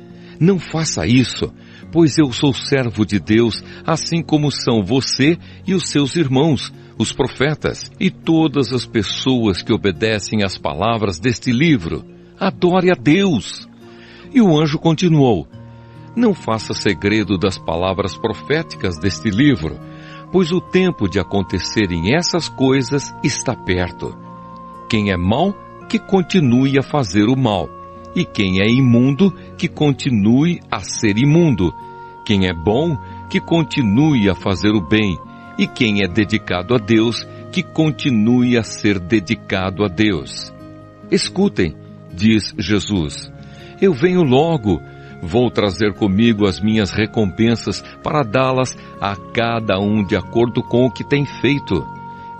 não faça isso, pois eu sou servo de Deus, assim como são você e os seus irmãos, os profetas, e todas as pessoas que obedecem às palavras deste livro. Adore a Deus. E o anjo continuou: não faça segredo das palavras proféticas deste livro, pois o tempo de acontecerem essas coisas está perto. Quem é mau, que continue a fazer o mal, e quem é imundo, que continue a ser imundo. Quem é bom, que continue a fazer o bem, e quem é dedicado a Deus, que continue a ser dedicado a Deus. Escutem, diz Jesus, eu venho logo. Vou trazer comigo as minhas recompensas para dá-las a cada um de acordo com o que tem feito.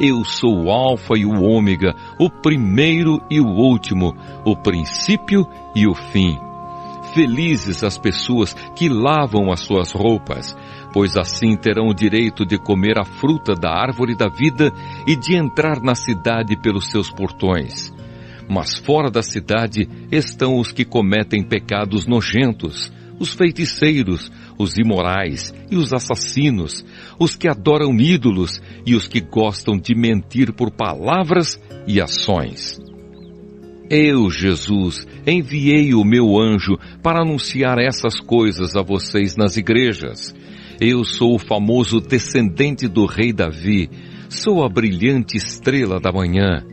Eu sou o Alfa e o Ômega, o primeiro e o último, o princípio e o fim. Felizes as pessoas que lavam as suas roupas, pois assim terão o direito de comer a fruta da árvore da vida e de entrar na cidade pelos seus portões. Mas fora da cidade estão os que cometem pecados nojentos, os feiticeiros, os imorais e os assassinos, os que adoram ídolos e os que gostam de mentir por palavras e ações. Eu, Jesus, enviei o meu anjo para anunciar essas coisas a vocês nas igrejas. Eu sou o famoso descendente do rei Davi, sou a brilhante estrela da manhã.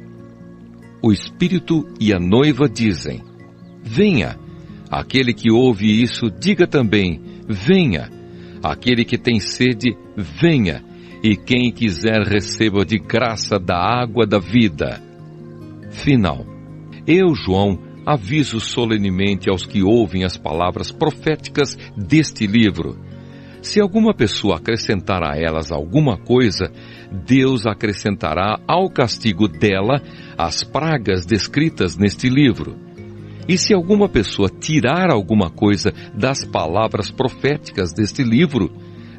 O Espírito e a noiva dizem: venha. Aquele que ouve isso, diga também: venha. Aquele que tem sede, venha. E quem quiser, receba de graça da água da vida. Final. Eu, João, aviso solenemente aos que ouvem as palavras proféticas deste livro. Se alguma pessoa acrescentar a elas alguma coisa, Deus acrescentará ao castigo dela as pragas descritas neste livro. E se alguma pessoa tirar alguma coisa das palavras proféticas deste livro,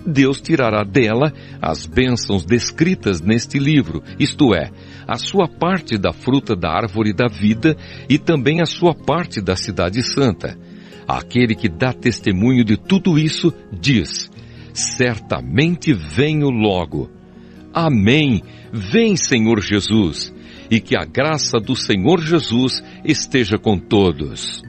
Deus tirará dela as bênçãos descritas neste livro, isto é, a sua parte da fruta da árvore da vida e também a sua parte da cidade santa. Aquele que dá testemunho de tudo isso diz: certamente venho logo. Amém. Vem, Senhor Jesus, e que a graça do Senhor Jesus esteja com todos.